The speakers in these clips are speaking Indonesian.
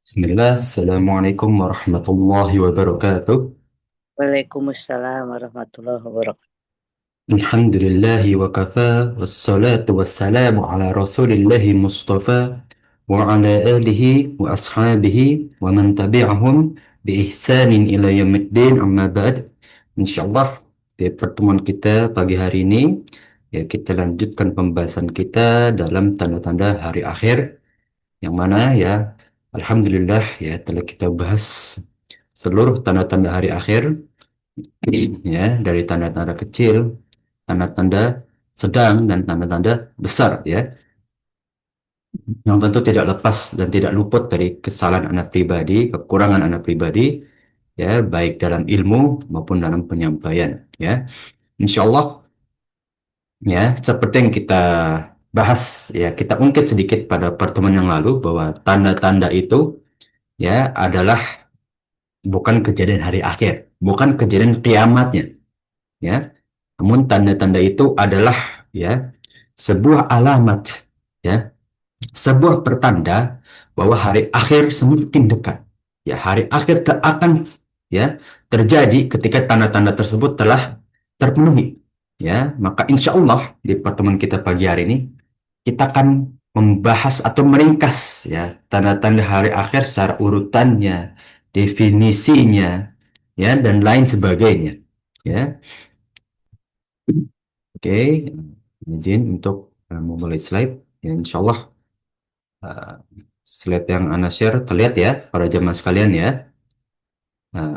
Bismillah, Assalamualaikum warahmatullahi wabarakatuh. Waalaikumsalam warahmatullahi wabarakatuh. Alhamdulillahi wa kafa, wassalatu wassalamu ala rasulillahi mustafa, wa ala alihi wa ashabihi, wa man tabi'ahum bi ihsanin ila yaumiddin amma ba'd. Insyaallah, di pertemuan kita pagi hari ini, ya kita lanjutkan pembahasan kita dalam tanda-tanda hari akhir, yang mana ya, Alhamdulillah ya telah kita bahas seluruh tanda-tanda hari akhir, ya, dari tanda-tanda kecil, tanda-tanda sedang, dan tanda-tanda besar, ya, yang tentu tidak lepas dan tidak luput dari kesalahan anak pribadi, kekurangan anak pribadi, ya, baik dalam ilmu maupun dalam penyampaian, ya. Insya Allah, ya, seperti yang kita bahas, ya, kita ungkit sedikit pada pertemuan yang lalu bahwa tanda-tanda itu, ya, adalah bukan kejadian hari akhir, bukan kejadian kiamatnya, ya. Namun tanda-tanda itu adalah, ya, sebuah alamat, ya, sebuah pertanda bahwa hari akhir semakin dekat. Ya, hari akhir akan, ya, terjadi ketika tanda-tanda tersebut telah terpenuhi. Ya, maka insya Allah di pertemuan kita pagi hari ini kita akan membahas atau meringkas, ya, tanda-tanda hari akhir secara urutannya, definisinya, ya, dan lain sebagainya. Ya, oke, izin untuk memulai slide. Ya, insya Allah uh, slide yang Anda share terlihat ya, para jemaah sekalian ya.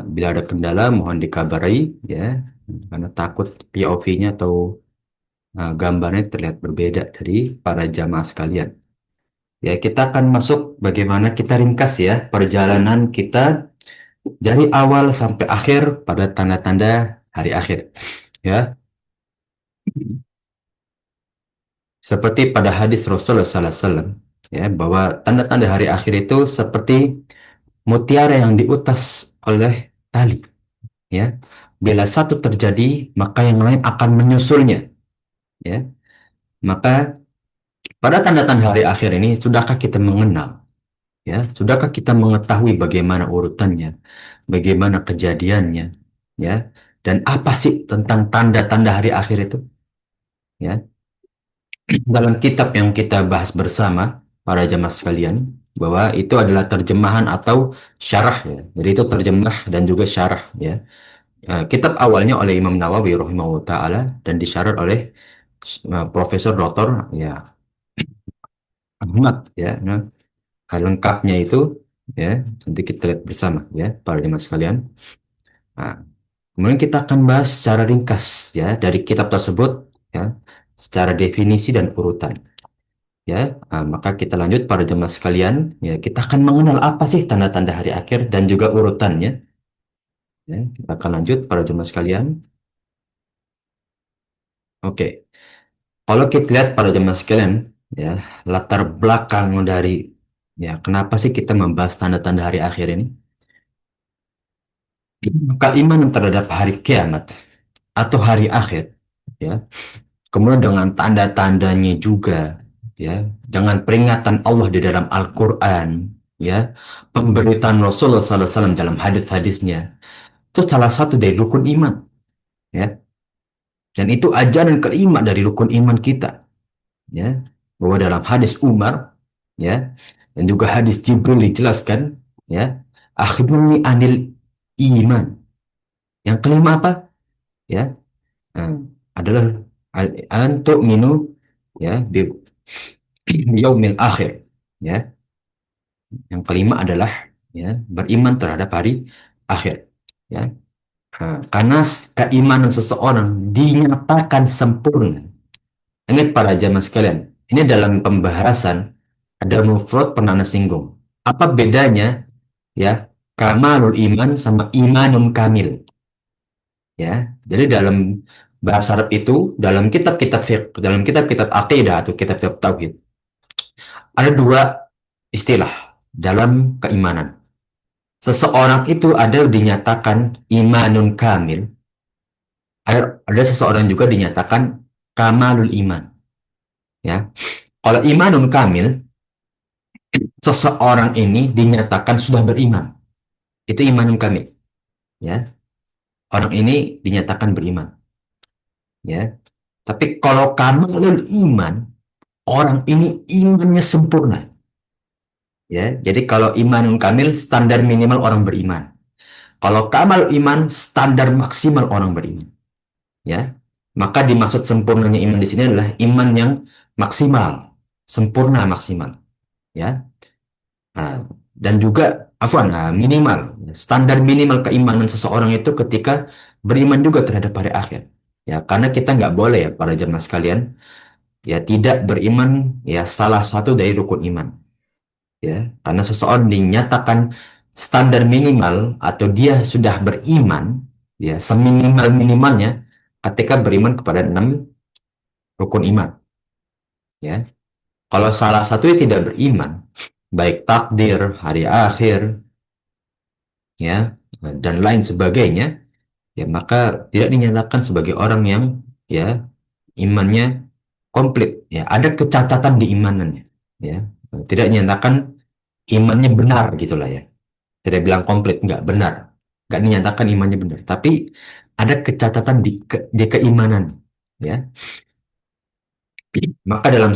Bila ada kendala mohon dikabari ya, karena takut POV-nya atau gambarnya terlihat berbeda dari para jamaah sekalian. Ya, kita akan masuk bagaimana kita ringkas ya perjalanan kita dari awal sampai akhir pada tanda-tanda hari akhir. Ya, seperti pada hadis Rasulullah SAW, ya, bahwa tanda-tanda hari akhir itu seperti mutiara yang diutas oleh tali, ya. Bila satu terjadi maka yang lain akan menyusulnya, ya. Maka pada tanda-tanda hari akhir ini sudahkah kita mengenal, ya, sudahkah kita mengetahui bagaimana urutannya, bagaimana kejadiannya, ya, dan apa sih tentang tanda-tanda hari akhir itu, ya. Dalam kitab yang kita bahas bersama para jemaah sekalian, bahwa itu adalah terjemahan atau syarah, ya. Jadi itu terjemah dan juga syarah, ya. Kitab awalnya oleh Imam Nawawi rahimahullah taala dan disyarah oleh Profesor Doktor, ya, Ahmad, ya. Nah, hal lengkapnya itu, ya, nanti kita lihat bersama ya para jemaah sekalian. Nah, kemudian kita akan bahas secara ringkas ya dari kitab tersebut, ya, secara definisi dan urutan. Ya, maka kita lanjut para jemaah sekalian. Ya, kita akan mengenal apa sih tanda-tanda hari akhir dan juga urutannya. Ya, kita akan lanjut para jemaah sekalian. Oke, kalau kita lihat para jemaah sekalian, ya, latar belakang dari, ya, kenapa sih kita membahas tanda-tanda hari akhir ini? Keimanan terhadap hari kiamat atau hari akhir, ya, kemudian dengan tanda-tandanya juga, ya, dengan peringatan Allah di dalam Al-Quran, ya, pemberitaan Rasulullah SAW dalam hadis-hadisnya, itu salah satu dari rukun iman, ya, dan itu ajaran kelima dari rukun iman kita, ya, bahwa dalam hadis Umar, ya, dan juga hadis Jibril dijelaskan, ya, akhirnya anil iman, yang kelima apa, ya, adalah antuk minu, ya, yaumil akhir, ya. Yang kelima adalah, ya, beriman terhadap hari akhir, ya. Karena keimanan seseorang dinyatakan sempurna. Ingat para jamaah sekalian, ini dalam pembahasan ada mufrad pernah Anda singgung. Apa bedanya, ya, kamalul iman sama imanum kamil, ya. Jadi dalam bahasa Arab itu, dalam kitab-kitab fiqh, dalam kitab-kitab akidah atau kitab-kitab tauhid, ada dua istilah dalam keimanan. Seseorang itu ada dinyatakan imanun kamil, ada seseorang juga dinyatakan kamalul iman, ya. Kalau imanun kamil seseorang ini dinyatakan sudah beriman. Itu imanun kamil, ya. Orang ini dinyatakan beriman, ya. Tapi kalau kamalul iman, orang ini imannya sempurna, ya. Jadi kalau imanun kamil standar minimal orang beriman. Kalau kamal iman standar maksimal orang beriman, ya. Maka dimaksud sempurnanya iman di sini adalah iman yang maksimal, sempurna maksimal, ya. Nah, dan juga afwan, minimal standar minimal keimanan seseorang itu ketika beriman juga terhadap hari akhir, ya, karena kita nggak boleh ya para jemaah sekalian, ya, tidak beriman, ya, salah satu dari rukun iman, ya, karena seseorang dinyatakan standar minimal atau dia sudah beriman, ya, seminimal minimalnya ketika beriman kepada 6 rukun iman, ya. Kalau salah satunya tidak beriman, baik takdir, hari akhir, ya, dan lain sebagainya, ya, maka tidak dinyatakan sebagai orang yang, ya, imannya komplit, ya, ada kecacatan di imanannya, ya, tidak dinyatakan imannya benar gitulah, ya, tidak bilang komplit, nggak benar, nggak dinyatakan imannya benar, tapi ada kecacatan di keimanan, ya. Maka dalam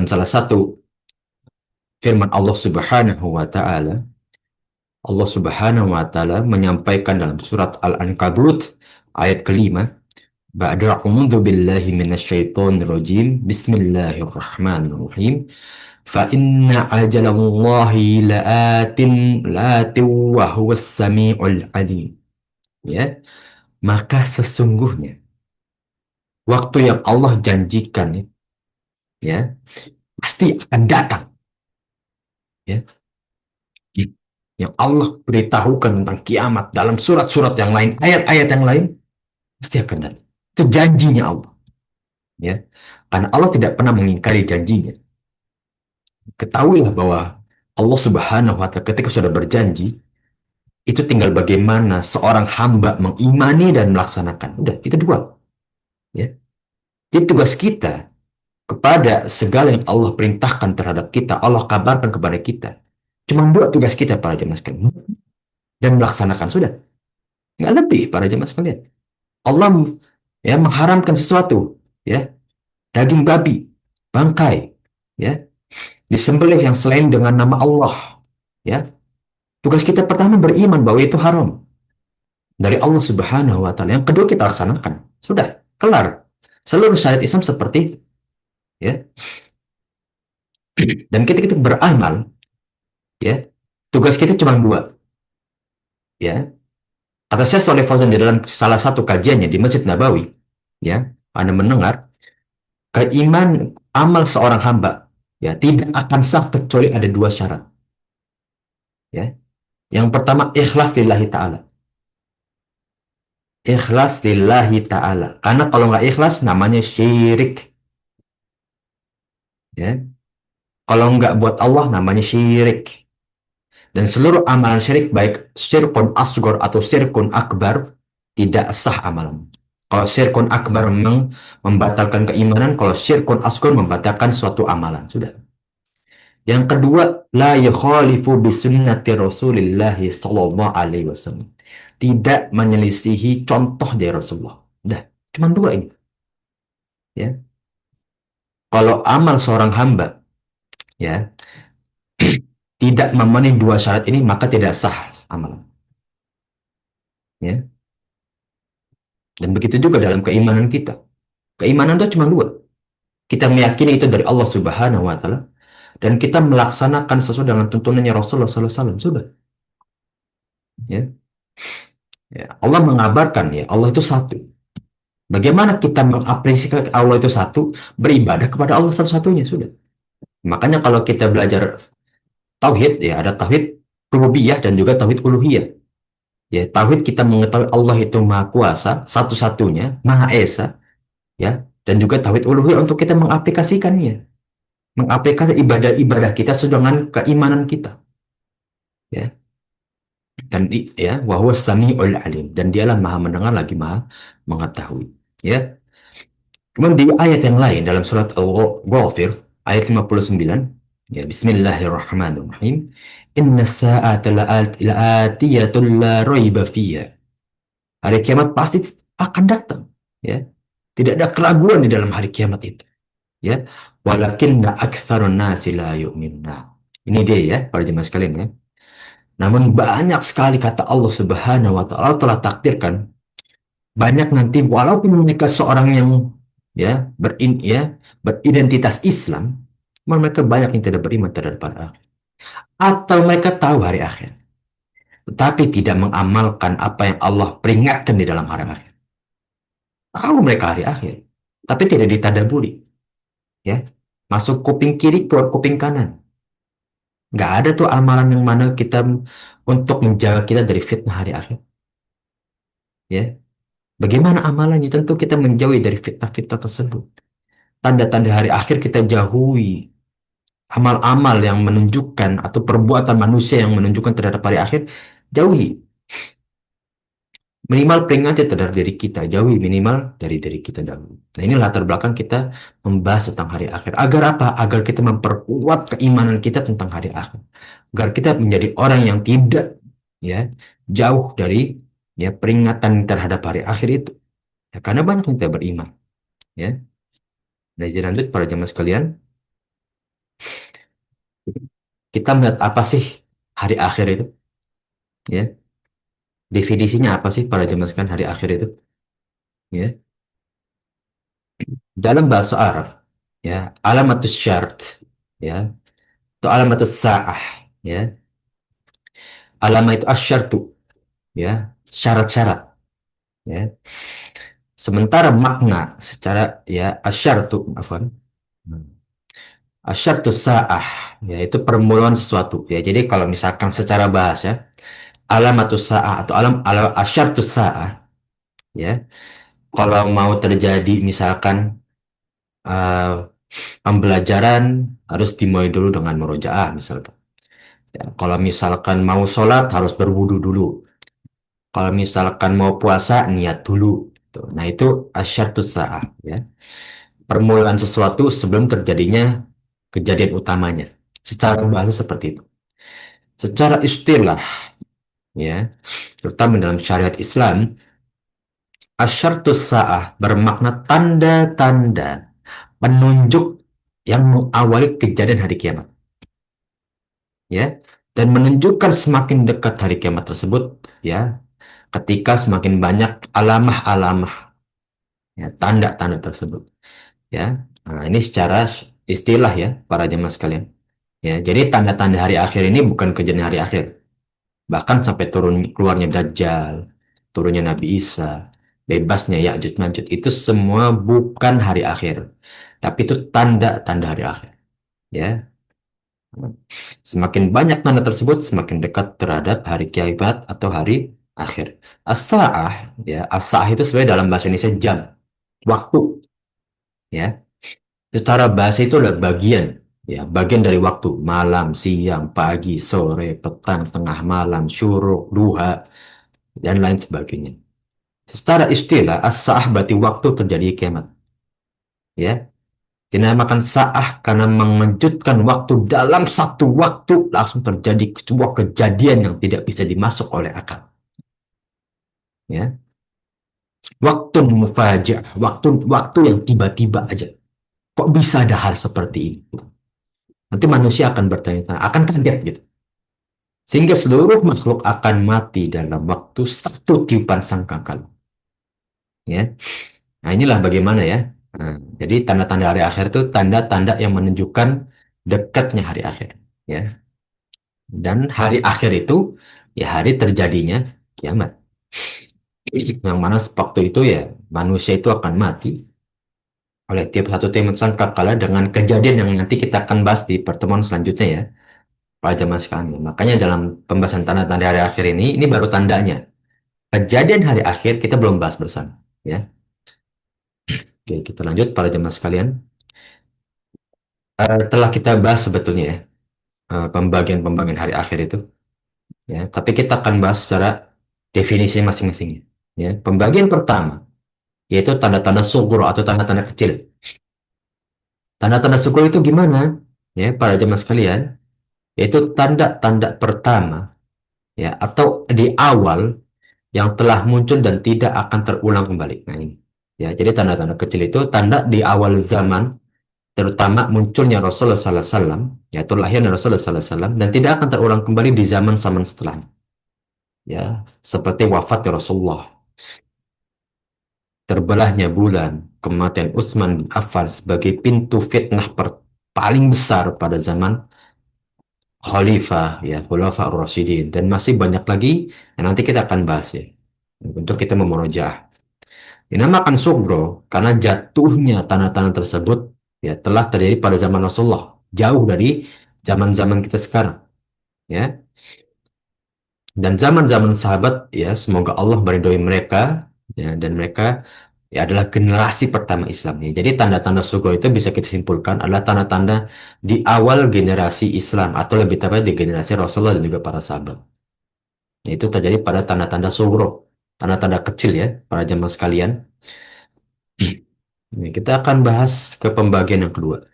salah satu firman Allah Subhanahu wa taala, Allah Subhanahu wa taala menyampaikan dalam surat Al-Ankabut ayat kelima, ba'da a'udzu billahi minasyaitonir rajim, bismillahirrahmanirrahim, fa inna ajalallahi laatin wa huwas samiul alim, ya, maka sesungguhnya waktu yang Allah janjikan, ya, pasti akan datang, ya, yang Allah beritahukan tentang kiamat dalam surat-surat yang lain, ayat-ayat yang lain, pasti akan datang. Itu janjinya Allah, ya. Karena Allah tidak pernah mengingkari janjinya. Ketahuilah bahwa Allah Subhanahu wa taala ketika sudah berjanji, itu tinggal bagaimana seorang hamba mengimani dan melaksanakan. Udah, itu dua, ya. Jadi tugas kita kepada segala yang Allah perintahkan terhadap kita, Allah kabarkan kepada kita. Cuma dua tugas kita para jemaah sekalian, dan melaksanakan, sudah. Nggak lebih para jemaah sekalian. Allah, ya, mengharamkan sesuatu, ya, daging babi, bangkai, ya, disembelih yang selain dengan nama Allah, ya. Tugas kita pertama beriman bahwa itu haram dari Allah Subhanahu wa taala. Yang kedua kita laksanakan. Sudah, kelar. Seluruh syariat Islam seperti itu, ya. Dan kita beramal, ya. Tugas kita cuma dua, ya. Kata Syekh Shalih Fauzan di dalam salah satu kajiannya di Masjid Nabawi, ya. Anda mendengar, keiman amal seorang hamba, ya, tidak akan sah kecuali ada dua syarat, ya. Yang pertama, ikhlas lillahi ta'ala. Ikhlas lillahi ta'ala. Karena kalau nggak ikhlas, namanya syirik. Ya. Kalau nggak buat Allah, namanya syirik. Dan seluruh amalan syirik, baik syirkun asgor atau syirkun akbar, tidak sah amalan. Kalau syirkun akbar memang membatalkan keimanan, kalau syirkun asgor membatalkan suatu amalan. Sudah. Yang kedua, la yukhalifu bisunnati Rasulillahi sallallahu alaihi wasallam. Tidak menyelisihi contoh dari Rasulullah. Udah, cuma dua ini, ya. Kalau amal seorang hamba, ya, tidak memenuhi dua syarat ini, maka tidak sah amalan, ya. Dan begitu juga dalam keimanan kita. Keimanan itu cuma dua. Kita meyakini itu dari Allah Subhanahu wa taala, dan kita melaksanakan sesuai dengan tuntunannya Rasulullah sallallahu alaihi wasallam, sudah, ya. Ya, Allah mengabarkan, ya, Allah itu satu. Bagaimana kita mengapresiasi Allah itu satu? Beribadah kepada Allah satu-satunya, sudah. Makanya kalau kita belajar tauhid, ya, ada tauhid rububiyah dan juga tauhid uluhiyah. Ya, tauhid kita mengetahui Allah itu maha kuasa, satu-satunya, maha esa, ya, dan juga tauhid uluhiyah untuk kita mengaplikasikannya, mengaplikasi ibadah-ibadah kita sesuai dengan keimanan kita, ya. Dan, ya, wa huwa samiul alim, dan dialah maha mendengar lagi maha mengetahui, ya. Kemudian di ayat yang lain dalam surat Al-Ghafir ayat 59, Ya, Bismillahirrahmanirrahim. Inna sa'ata la'atiyatun la raiba fiyha. Hari kiamat pasti akan datang. Ya, tidak ada keraguan di dalam hari kiamat itu. Ya, walakinna aktsarun nasi la yu'minun. Nah, ini dia ya, para jemaah sekalian ya. Namun banyak sekali kata Allah Subhanahu wa taala telah takdirkan banyak nanti walaupun mereka seorang yang beridentitas Islam, mereka banyak yang tidak beriman terhadap hari akhir. Atau mereka tahu hari akhir, tetapi tidak mengamalkan apa yang Allah peringatkan di dalam hari akhir. Tahu mereka hari akhir, tapi tidak ditadaburi, ya. Masuk kuping kiri, keluar kuping kanan. Nggak ada tuh amalan yang mana kita untuk menjaga kita dari fitnah hari akhir, ya. Bagaimana amalannya? Tentu kita menjauhi dari fitnah-fitnah tersebut. Tanda-tanda hari akhir kita jauhi. Amal-amal yang menunjukkan atau perbuatan manusia yang menunjukkan terhadap hari akhir, jauhi. Minimal peringatan terhadap diri kita, jauhi minimal dari diri kita dahulu. Nah, ini latar belakang kita membahas tentang hari akhir. Agar apa? Agar kita memperkuat keimanan kita tentang hari akhir. Agar kita menjadi orang yang tidak ya jauh dari peringatan terhadap hari akhir itu. Ya, karena banyak yang tidak beriman. Ya. Nah, jadi lanjut para jemaah sekalian, kita melihat apa sih hari akhir itu? Ya, definisinya apa sih para jemaah sekalian hari akhir itu? Ya, dalam bahasa Arab, ya, alamatus syart, ya, atau alamatus sa'ah, ya, alama itu asyartu, ya, syarat-syarat, ya. Sementara makna secara asyartu, afwan, asyartu sa'ah, yaitu permulaan sesuatu, ya. Jadi kalau misalkan secara bahasa, alamatus sa'ah atau asyartu sa'ah, ya, kalau mau terjadi misalkan eh, pembelajaran harus dimulai dulu dengan murojaah misalkan. Ya, kalau misalkan mau sholat harus berwudu dulu. Kalau misalkan mau puasa niat dulu. Tuh. Nah itu asyartus sa'ah ya. Permulaan sesuatu sebelum terjadinya kejadian utamanya. Secara bahasa seperti itu. Secara istilah ya, terutama dalam syariat Islam, asyartus sa'ah bermakna tanda-tanda penunjuk yang mengawali kejadian hari kiamat. Ya, dan menunjukkan semakin dekat hari kiamat tersebut ya ketika semakin banyak alamah-alamah ya tanda-tanda tersebut ya. Nah, ini secara istilah ya para jemaah sekalian ya, jadi tanda-tanda hari akhir ini bukan kejadian hari akhir, bahkan sampai turun keluarnya Dajjal, turunnya Nabi Isa, bebasnya Ya'juj Ma'juj, itu semua bukan hari akhir, tapi itu tanda-tanda hari akhir ya. Semakin banyak tanda tersebut, semakin dekat terhadap hari kiamat atau hari akhir. As-sa'ah, ya, as-sa'ah itu sebenarnya dalam bahasa Indonesia jam, waktu, ya. Secara bahasa itu adalah bagian, ya, bagian dari waktu, malam, siang, pagi, sore, petang, tengah malam, syuruk, duha, dan lain sebagainya. Secara istilah, as-sa'ah berarti waktu terjadi kiamat, ya. Dinamakan sa'ah karena mengejutkan waktu dalam satu waktu langsung terjadi sebuah kejadian yang tidak bisa dimasuk oleh akal. Ya, waktu mufajiah, waktu yang tiba-tiba aja. Kok bisa ada hal seperti ini? Nanti manusia akan bertanya-tanya, akan kaget gitu. Sehingga seluruh makhluk akan mati dalam waktu satu tiupan sangkakala. Ya, nah inilah bagaimana ya. Nah, jadi tanda-tanda hari akhir itu tanda-tanda yang menunjukkan dekatnya hari akhir. Ya, dan hari akhir itu ya hari terjadinya kiamat. Yang mana waktu itu ya manusia itu akan mati oleh tiap satu tiupan sangkakala dengan kejadian yang nanti kita akan bahas di pertemuan selanjutnya ya. Pada zaman sekarang. Makanya dalam pembahasan tanda-tanda hari akhir ini baru tandanya. Kejadian hari akhir kita belum bahas bersama. Ya. Oke, kita lanjut para jemaah sekalian. Telah kita bahas sebetulnya ya pembagian-pembagian hari akhir itu. Ya, tapi kita akan bahas secara definisi masing-masing. Ya, pembagian pertama yaitu tanda-tanda syukur atau tanda-tanda kecil. Tanda-tanda syukur itu gimana? ya para jemaah sekalian, yaitu tanda-tanda pertama ya atau di awal yang telah muncul dan tidak akan terulang kembali. Nah ini ya, jadi tanda-tanda kecil itu tanda di awal zaman, terutama munculnya Rasulullah Sallallahu Alaihi Wasallam, yaitu lahirnya Rasulullah Sallallahu Alaihi Wasallam dan tidak akan terulang kembali di zaman-zaman setelahnya. Ya, seperti wafatnya Rasulullah, terbelahnya bulan, kematian Utsman bin Affan sebagai pintu fitnah paling besar pada zaman Khalifah, ya, Khulafa Ar-Rasyidin, dan masih banyak lagi yang nanti kita akan bahas ya. Untuk kita memurojaah. Dinamakan sugro karena jatuhnya tanah-tanah tersebut ya telah terjadi pada zaman Rasulullah, jauh dari zaman-zaman kita sekarang, ya. Dan zaman-zaman sahabat ya, semoga Allah meridhoi mereka ya, dan mereka ya adalah generasi pertama Islam ya. Jadi tanda-tanda sugro itu bisa kita simpulkan adalah tanda-tanda di awal generasi Islam atau lebih tepat di generasi Rasulullah dan juga para sahabat. Itu terjadi pada tanda-tanda sugro, tanda-tanda kecil ya, para jamaah sekalian. Ini kita akan bahas ke pembagian yang kedua.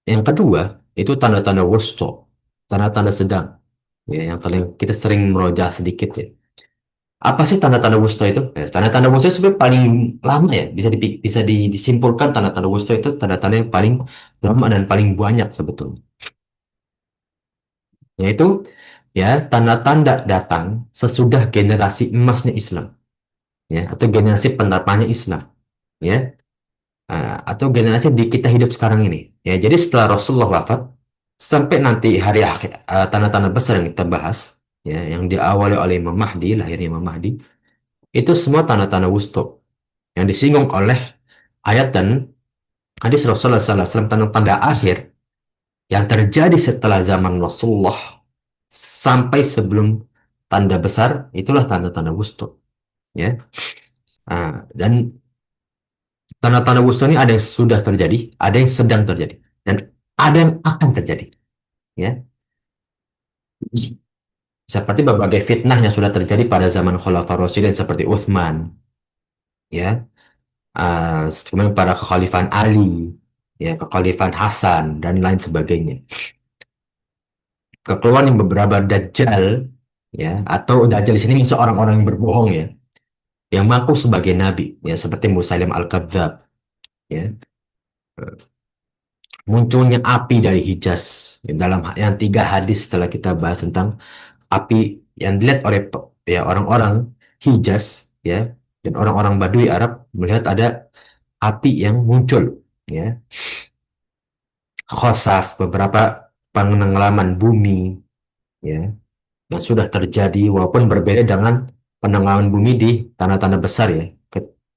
Yang kedua, itu tanda-tanda wusto, tanda-tanda sedang. Ya, yang paling kita sering merojah sedikit ya. Apa sih tanda-tanda wusto itu? Ya, tanda-tanda wusto itu sebenarnya paling lama ya. Disimpulkan tanda-tanda wusto itu tanda-tanda yang paling lama dan paling banyak sebetulnya. Yaitu ya tanda-tanda datang sesudah generasi emasnya Islam. Ya, atau generasi penerapannya Islam. Ya, atau generasi di kita hidup sekarang ini. Ya, jadi setelah Rasulullah wafat sampai nanti hari akhir, tanda-tanda besar yang kita bahas, ya, yang diawali oleh Imam Mahdi, lahirnya Imam Mahdi, itu semua tanda-tanda wustu yang disinggung oleh ayat dan hadis Rasulullah SAW tentang tanda akhir yang terjadi setelah zaman Rasulullah sampai sebelum tanda besar, itulah tanda-tanda wustu, ya. Dan tanda-tanda wustu ini ada yang sudah terjadi, ada yang sedang terjadi, dan ada yang akan terjadi. Ya, seperti berbagai fitnah yang sudah terjadi pada zaman Khalifah Rasyidin seperti Uthman, ya, kemudian pada kekhalifahan Ali, ya, kekhalifahan Hasan dan lain sebagainya. Kekeluaran yang beberapa dajjal, ya, atau dajjal di sini misalnya orang-orang yang berbohong ya, yang mengaku sebagai nabi, ya, seperti Musailim Al-Kadzab, ya, munculnya api dari Hijaz, ya, dalam yang tiga hadis setelah kita bahas tentang api yang dilihat oleh ya orang-orang Hijaz ya dan orang-orang Baduy Arab melihat ada api yang muncul ya, khosaf beberapa penenggelaman bumi ya yang sudah terjadi walaupun berbeda dengan penenggelaman bumi di tanah-tanah besar ya,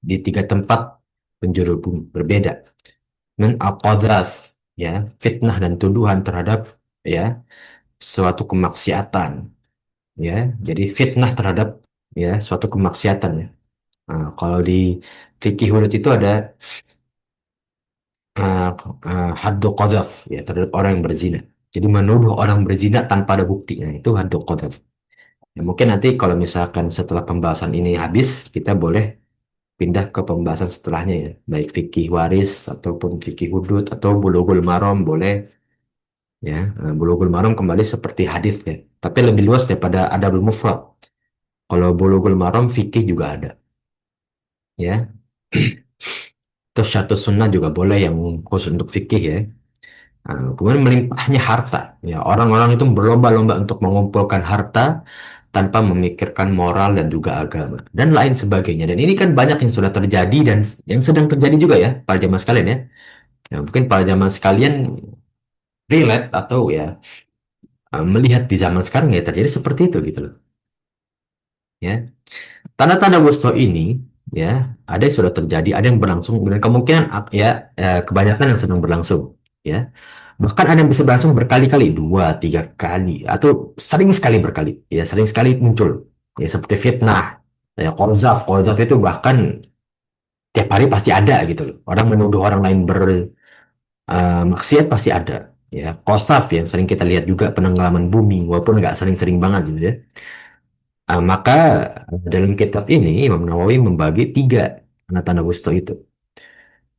di tiga tempat penjuru bumi berbeda. Dan al-qadhaf ya, fitnah dan tuduhan terhadap ya suatu kemaksiatan ya, jadi fitnah terhadap ya suatu kemaksiatan ya. Nah, kalau di fikih hudud itu ada uh, haddu qadhaf ya terhadap orang yang berzina. Jadi menuduh orang berzina tanpa ada bukti. Nah, itu haddu qadhaf. Ya, mungkin nanti kalau misalkan setelah pembahasan ini habis, kita boleh pindah ke pembahasan setelahnya ya. Baik fikih waris ataupun fikih hudud atau bulughul maram boleh ya. Bulughul maram kembali seperti hadis ya. Tapi lebih luas daripada adabul mufrad. Kalau bulughul maram fikih juga ada ya. Terus satu sunnah juga boleh yang khusus untuk fikih ya. Kemudian melimpahnya harta. Ya, orang-orang itu berlomba-lomba untuk mengumpulkan harta tanpa memikirkan moral dan juga agama dan lain sebagainya. Dan ini kan banyak yang sudah terjadi dan yang sedang terjadi juga ya, para jamaah sekalian ya. Ya, mungkin para jamaah sekalian relate atau ya melihat di zaman sekarang ya terjadi seperti itu gitu loh. Ya, tanda-tanda wusto ini ya ada yang sudah terjadi, ada yang berlangsung dan kemungkinan ya kebanyakan yang sedang berlangsung. Ya, bahkan ada yang bisa berlangsung berkali-kali, dua, tiga kali, atau sering sekali berkali. Ya, sering sekali muncul. Ya, seperti fitnah. Ya, qadzaf. Qadzaf itu bahkan tiap hari pasti ada gitu loh. Orang menuduh orang lain bermaksiat pasti ada. Ya, qadzaf yang sering kita lihat juga penenggelaman bumi, walaupun nggak sering-sering banget gitu ya. Maka dalam kitab ini Imam Nawawi membagi tiga tanda-tanda wusta itu.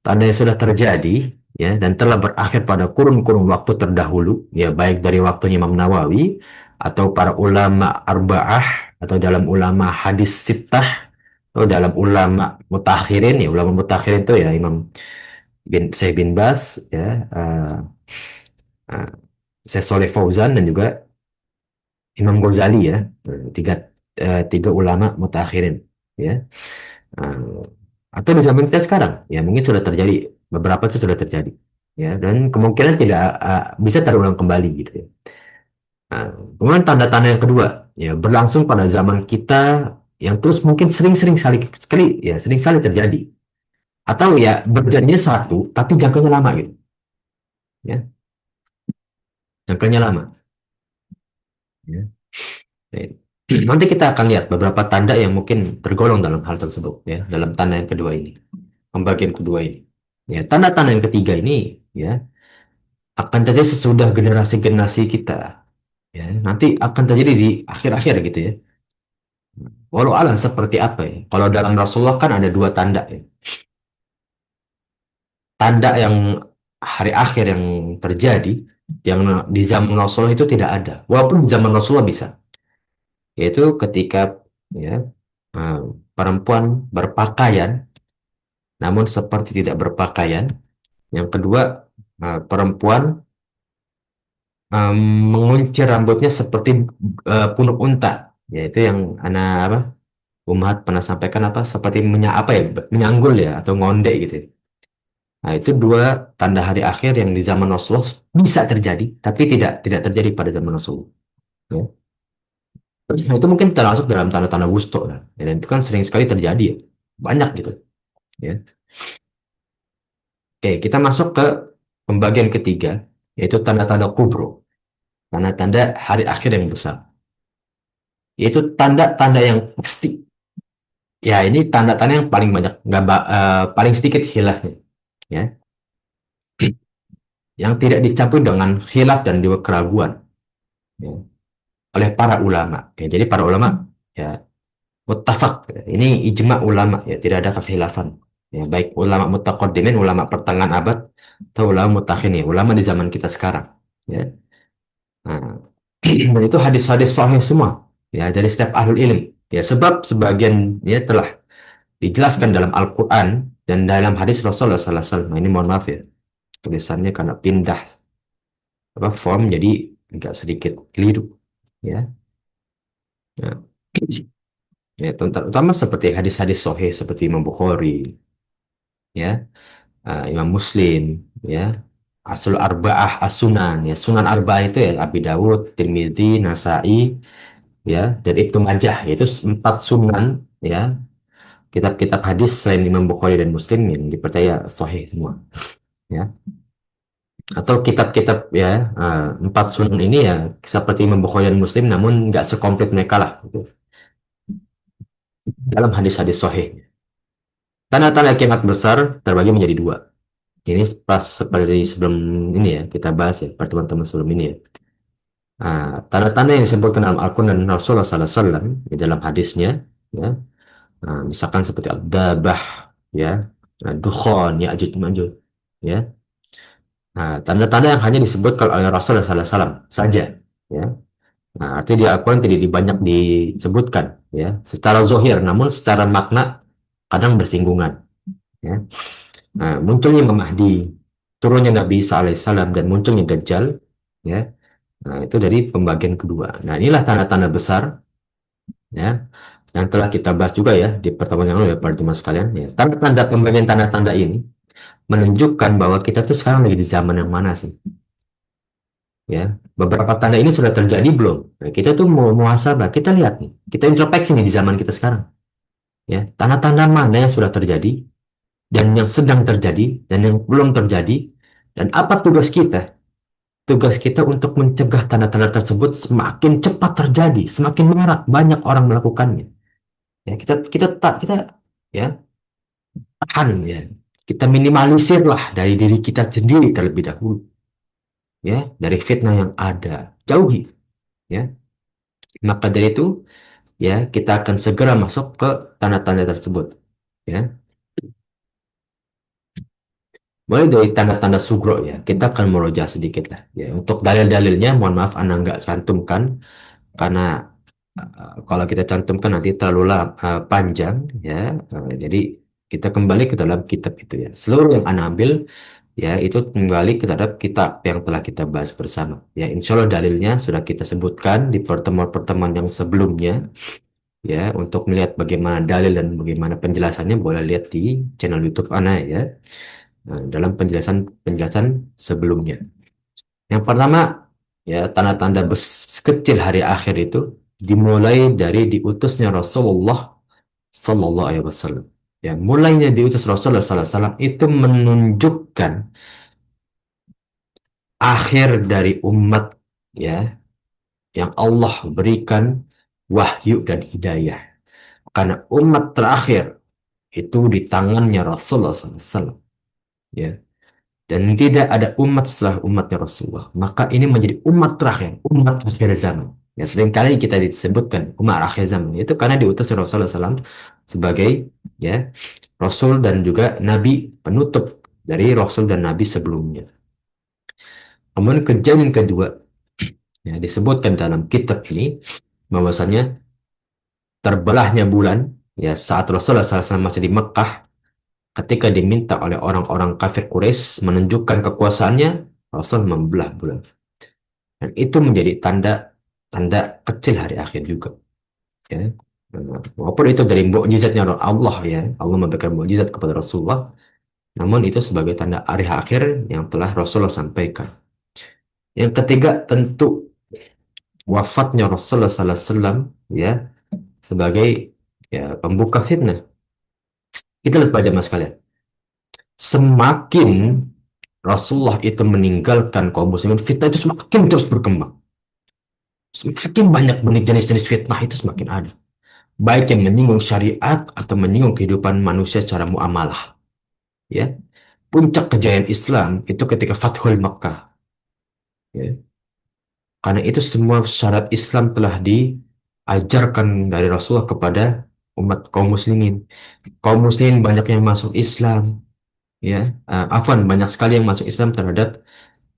Tanda yang sudah terjadi, ya, dan telah berakhir pada kurun-kurun waktu terdahulu, ya, baik dari waktunya Imam Nawawi atau para ulama arba'ah atau dalam ulama hadis sittah atau dalam ulama mutakhirin, ya, ulama mutakhirin itu ya Imam Syekh bin Bas, ya, uh, uh, Syekh Soleh Fauzan dan juga Imam Ghazali, ya, tiga tiga ulama mutakhirin, ya. Uh, atau di zaman kita sekarang, ya, mungkin sudah terjadi, beberapa itu sudah terjadi, ya, dan kemungkinan tidak bisa terulang kembali gitu, ya. Nah, kemudian tanda-tanda yang kedua, ya, berlangsung pada zaman kita yang terus mungkin sering-sering sekali, ya, sering sekali terjadi, atau ya berjadinya satu tapi jangkanya lama gitu, ya, jangkanya lama, ya. Nah, nanti kita akan lihat beberapa tanda yang mungkin tergolong dalam hal tersebut, ya, dalam tanda yang kedua ini, pembagian kedua ini. Ya, tanda-tanda yang ketiga ini, ya, akan terjadi sesudah generasi-generasi kita. Ya, nanti akan terjadi di akhir-akhir gitu, ya. Walau alam seperti apa, ya. Kalau dalam Rasulullah kan ada dua tanda, ya. Tanda yang hari akhir yang terjadi, yang di zaman Rasulullah itu tidak ada. Walaupun di zaman Rasulullah bisa. Yaitu ketika, ya, eh, perempuan berpakaian, namun seperti tidak berpakaian. Yang kedua, perempuan em, menguncir rambutnya seperti punuk unta, yaitu yang anak apa, Umat pernah sampaikan apa, seperti apa ya, menyanggul, ya, atau ngonde gitu, ya. Nah, itu dua tanda hari akhir yang di zaman Rasulullah bisa terjadi, tapi tidak terjadi pada zaman Rasulullah. Ya. Nah, itu mungkin termasuk dalam tanda-tanda wusto lah. Ya, dan itu kan sering sekali terjadi, ya. Banyak gitu. Ya. Oke, kita masuk ke pembagian ketiga, yaitu tanda-tanda kubro. Tanda-tanda hari akhir yang besar. Yaitu tanda-tanda yang pasti. Ya, ini tanda-tanda yang paling banyak, paling sedikit khilafnya. Ya. Yang tidak dicampur dengan khilaf dan juga keraguan, ya, oleh para ulama. Ya, jadi para ulama, ya, muttafaq. Ini ijma ulama, ya, tidak ada kekhilafan. Ya, baik ulama mutaqaddimin, ulama pertengahan abad, atau ulama mutakhirin, ya, ulama di zaman kita sekarang. Ya. Nah, dan itu hadis-hadis sahih semua, ya, dari setiap ahlul ilm. Ya, sebab sebagian, ya, telah dijelaskan dalam Al-Quran dan dalam hadis Rasulullah Sallallahu Alaihi Wasallam. Nah, ini mohon maaf, ya, tulisannya karena pindah apa form jadi agak sedikit keliru, ya. Nah, ya, terutama seperti hadis-hadis sahih seperti Imam Bukhari, ya, Imam Muslim, ya, Asul Arba'ah As-Sunan, ya, Sunan Arba'ah itu ya Abi Dawud, Tirmidzi, Nasai, ya, dan Ibnu Majah, yaitu empat sunan, ya, kitab-kitab hadis selain Imam Bukhari dan Muslim yang dipercaya sahih semua, ya. Atau kitab-kitab, ya, empat sunan ini ya seperti Imam Bukhari dan Muslim, namun nggak sekomplit mereka lah gitu, dalam hadis-hadis sahih. Tanda-tanda kiamat besar terbagi menjadi dua. Ini pas seperti sebelum ini, ya, kita bahas, ya, pertemuan-teman sebelum ini, ya. Tanda-tanda yang disebutkan dalam Al-Quran dan Rasulullah SAW di dalam hadisnya, ya. Misalkan seperti Ad-Dabah, ya, Dukhan, Ya'juj Ma'juj, ya. Tanda-tanda yang hanya disebutkan oleh Rasulullah SAW saja, ya. Artinya di Al-Quran tidak banyak disebutkan, ya, secara zohir, namun secara makna kadang bersinggungan, ya. Munculnya Imam Mahdi, turunnya Nabi Isa alaihissalam, dan munculnya Dajjal, ya. Itu dari pembagian kedua. Nah, inilah tanda-tanda besar, ya, yang telah kita bahas juga, ya, di pertemuan yang lalu, ya, para teman sekalian. Ya. Tanda-tanda pembagian tanda-tanda ini menunjukkan bahwa kita tuh sekarang lagi di zaman yang mana sih? Ya, beberapa tanda ini sudah terjadi belum? Nah, kita tuh mau muhasabah, kita lihat nih, kita introspeksi nih di zaman kita sekarang. Ya, tanda-tanda mana yang sudah terjadi, dan yang sedang terjadi, dan yang belum terjadi, dan apa tugas kita? Tugas kita untuk mencegah tanda-tanda tersebut semakin cepat terjadi, semakin marak, banyak orang melakukannya. Ya, kita ya tahan, ya. Kita minimalisir lah dari diri kita sendiri terlebih dahulu, ya, dari fitnah yang ada. Jauhi, ya. Maka dari itu, ya, kita akan segera masuk ke tanda-tanda tersebut, ya. Mulai dari tanda-tanda sugro ya, kita akan merojah sedikit lah. Ya, untuk dalil-dalilnya, mohon maaf, Anda nggak cantumkan karena kalau kita cantumkan nanti terlalu panjang ya. Jadi kita kembali ke dalam kitab itu ya. Seluruh yang Anda ambil ya itu kembali ke terhadap kitab yang telah kita bahas bersama. Ya, insya Allah dalilnya sudah kita sebutkan di pertemuan-pertemuan yang sebelumnya. Ya, untuk melihat bagaimana dalil dan bagaimana penjelasannya boleh lihat di channel YouTube Ana ya. Nah, dalam penjelasan sebelumnya. Yang pertama, ya tanda-tanda kecil hari akhir itu dimulai dari diutusnya Rasulullah Sallallahu Alaihi Wasallam. Ya, mulainya diutus Rasulullah Sallallahu Alaihi Wasallam itu menunjukkan akhir dari umat ya yang Allah berikan wahyu dan hidayah. Karena umat terakhir itu di tangannya Rasulullah SAW. Ya. Dan tidak ada umat setelah umatnya Rasulullah. Maka ini menjadi umat terakhir, umat akhir zaman. Ya, seringkali kita disebutkan umat akhir zaman. Itu karena diutus Rasulullah SAW sebagai ya Rasul dan juga Nabi penutup dari Rasul dan Nabi sebelumnya. Kemudian kejadian kedua ya, disebutkan dalam kitab ini bahwasanya terbelahnya bulan ya saat Rasulullah SAW masih di Mekah ketika diminta oleh orang-orang kafir Quraisy menunjukkan kekuasaannya, Rasul membelah bulan. Dan itu menjadi tanda tanda kecil hari akhir juga. Ya. Walaupun itu dari mukjizatnya Allah ya, Allah memberikan mukjizat kepada Rasulullah, namun itu sebagai tanda hari akhir yang telah Rasulullah sampaikan. Yang ketiga tentu wafatnya Rasulullah SAW ya sebagai ya pembuka fitnah. Kita lihat pada mas kalian. Semakin Rasulullah itu meninggalkan kaum muslimin, fitnah itu semakin terus berkembang. Semakin banyak jenis-jenis fitnah itu semakin ada. Baik yang menyinggung syariat atau menyinggung kehidupan manusia secara muamalah. Ya, puncak kejayaan Islam itu ketika Fathul Makkah. Ya. Karena itu semua syarat Islam telah diajarkan dari Rasulullah kepada umat kaum muslimin. Kaum muslimin banyak yang masuk Islam. Ya, afwan banyak sekali yang masuk Islam terhadap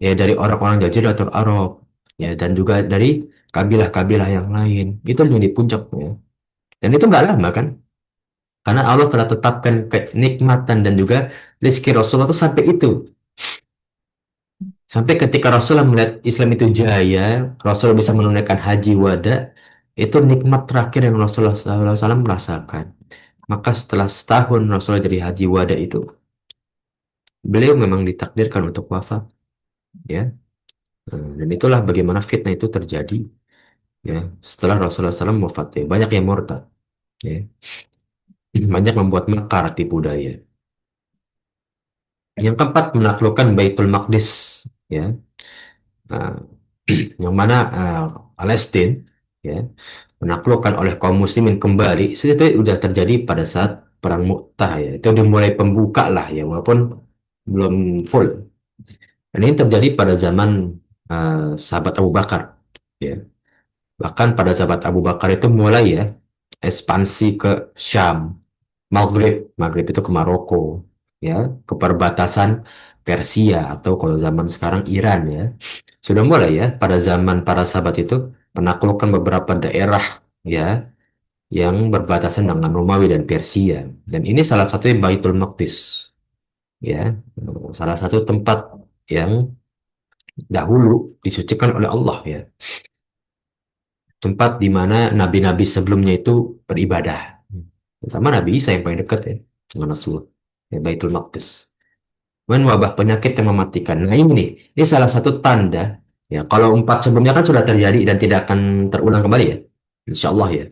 ya dari orang-orang Jaziratul Arab ya dan juga dari kabilah-kabilah yang lain itu menjadi puncaknya dan itu nggak lama kan karena Allah telah tetapkan kenikmatan dan juga rezeki Rasulullah itu sampai itu sampai ketika Rasulullah melihat Islam itu jaya Rasulullah bisa menunaikan haji wada itu nikmat terakhir yang Rasulullah SAW merasakan maka setelah setahun Rasulullah jadi haji wada itu beliau memang ditakdirkan untuk wafat ya. Dan itulah bagaimana fitnah itu terjadi ya setelah Rasulullah SAW wafat ya banyak yang murtad ya banyak membuat makar tipu daya yang keempat menaklukkan Baitul Maqdis ya. Nah, yang mana Palestina ya menaklukkan oleh kaum muslimin kembali itu sudah terjadi pada saat perang Mu'tah ya itu dimulai pembuka lah ya walaupun belum full dan ini terjadi pada zaman sahabat Abu Bakar ya. Bahkan pada zaman Abu Bakar itu mulai ya ekspansi ke Syam, Maghrib, Maghrib itu ke Maroko, ya, ke perbatasan Persia atau kalau zaman sekarang Iran ya. Sudah mulai ya pada zaman para sahabat itu menaklukkan beberapa daerah ya yang berbatasan dengan Romawi dan Persia. Dan ini salah satunya Baitul Maqdis ya, salah satu tempat yang dahulu disucikan oleh Allah ya. Tempat di mana nabi-nabi sebelumnya itu beribadah. Terutama Nabi Isa yang paling dekat ya dengan Rasulullah. Ya, Baitul Maqdis. Kemudian wabah penyakit yang mematikan. Nah ini nih, ini salah satu tanda. Ya, kalau empat sebelumnya kan sudah terjadi dan tidak akan terulang kembali ya. Insya Allah ya.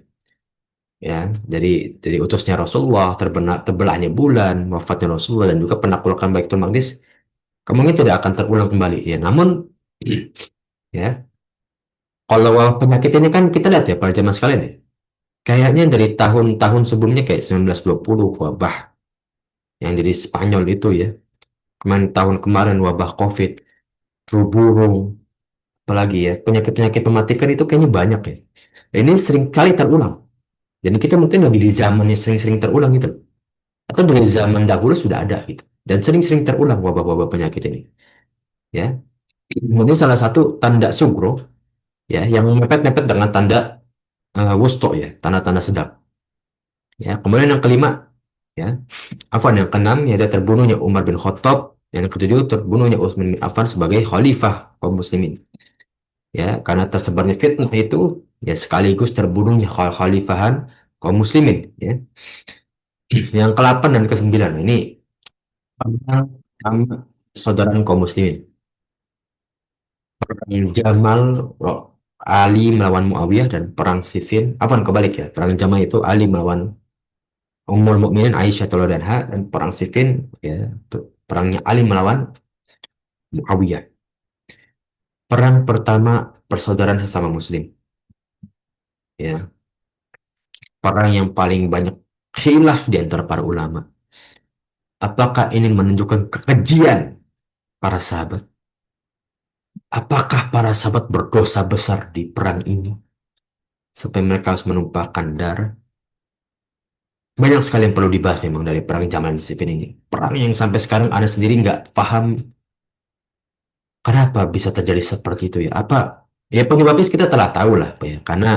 Ya, dari utusnya Rasulullah, terbelahnya bulan, wafatnya Rasulullah dan juga penaklukan Baitul Maqdis, kemungkinan tidak akan terulang kembali. Ya, namun ya, kalau wabah penyakit ini kan kita lihat ya pada zaman sekalian ya. Kayaknya dari tahun-tahun sebelumnya kayak 1920 wabah yang jadi Spanyol itu ya. Tahun kemarin wabah COVID, flu burung, apalagi ya penyakit-penyakit mematikan itu kayaknya banyak ya. Dan ini sering kali terulang. Dan kita mungkin lagi di zaman yang sering-sering terulang gitu. Atau dari zaman dahulu sudah ada gitu. dan sering-sering terulang wabah-wabah penyakit ini. Ya, ini salah satu tanda sugro ya yang mepet-mepet dengan tanda wusto ya, tanda-tanda sedap. Ya, kemudian yang kelima ya, Afwan yang keenam yaitu terbunuhnya Umar bin Khattab, yang ketujuh terbunuhnya Utsman bin Affan sebagai khalifah kaum muslimin. Ya, karena tersebarnya fitnah itu ya sekaligus terbunuhnya khalifahan kaum muslimin ya. Yang ke-8 dan ke-9 ini tentang sama persaudaraan kaum muslimin. Perang Jamal Ali melawan Muawiyah dan perang Siffin, apa kebalik ya? Perang Jamal itu Ali melawan Ummul Mukminin Aisyah radhiyallahu anha, dan perang Siffin ya perangnya Ali melawan Muawiyah. Perang pertama persaudaraan sesama muslim ya. Perang yang paling banyak khilaf di antara para ulama. Apakah ini menunjukkan kekejian para sahabat? Apakah para sahabat berdosa besar di perang ini sampai mereka harus menumpahkan darah? Banyak sekali yang perlu dibahas memang dari perang Jamal dan Siffin ini. Perang yang sampai sekarang Anda sendiri nggak paham kenapa bisa terjadi seperti itu ya. Apa ya penyebabnya kita telah tahu lah Pak, ya. Karena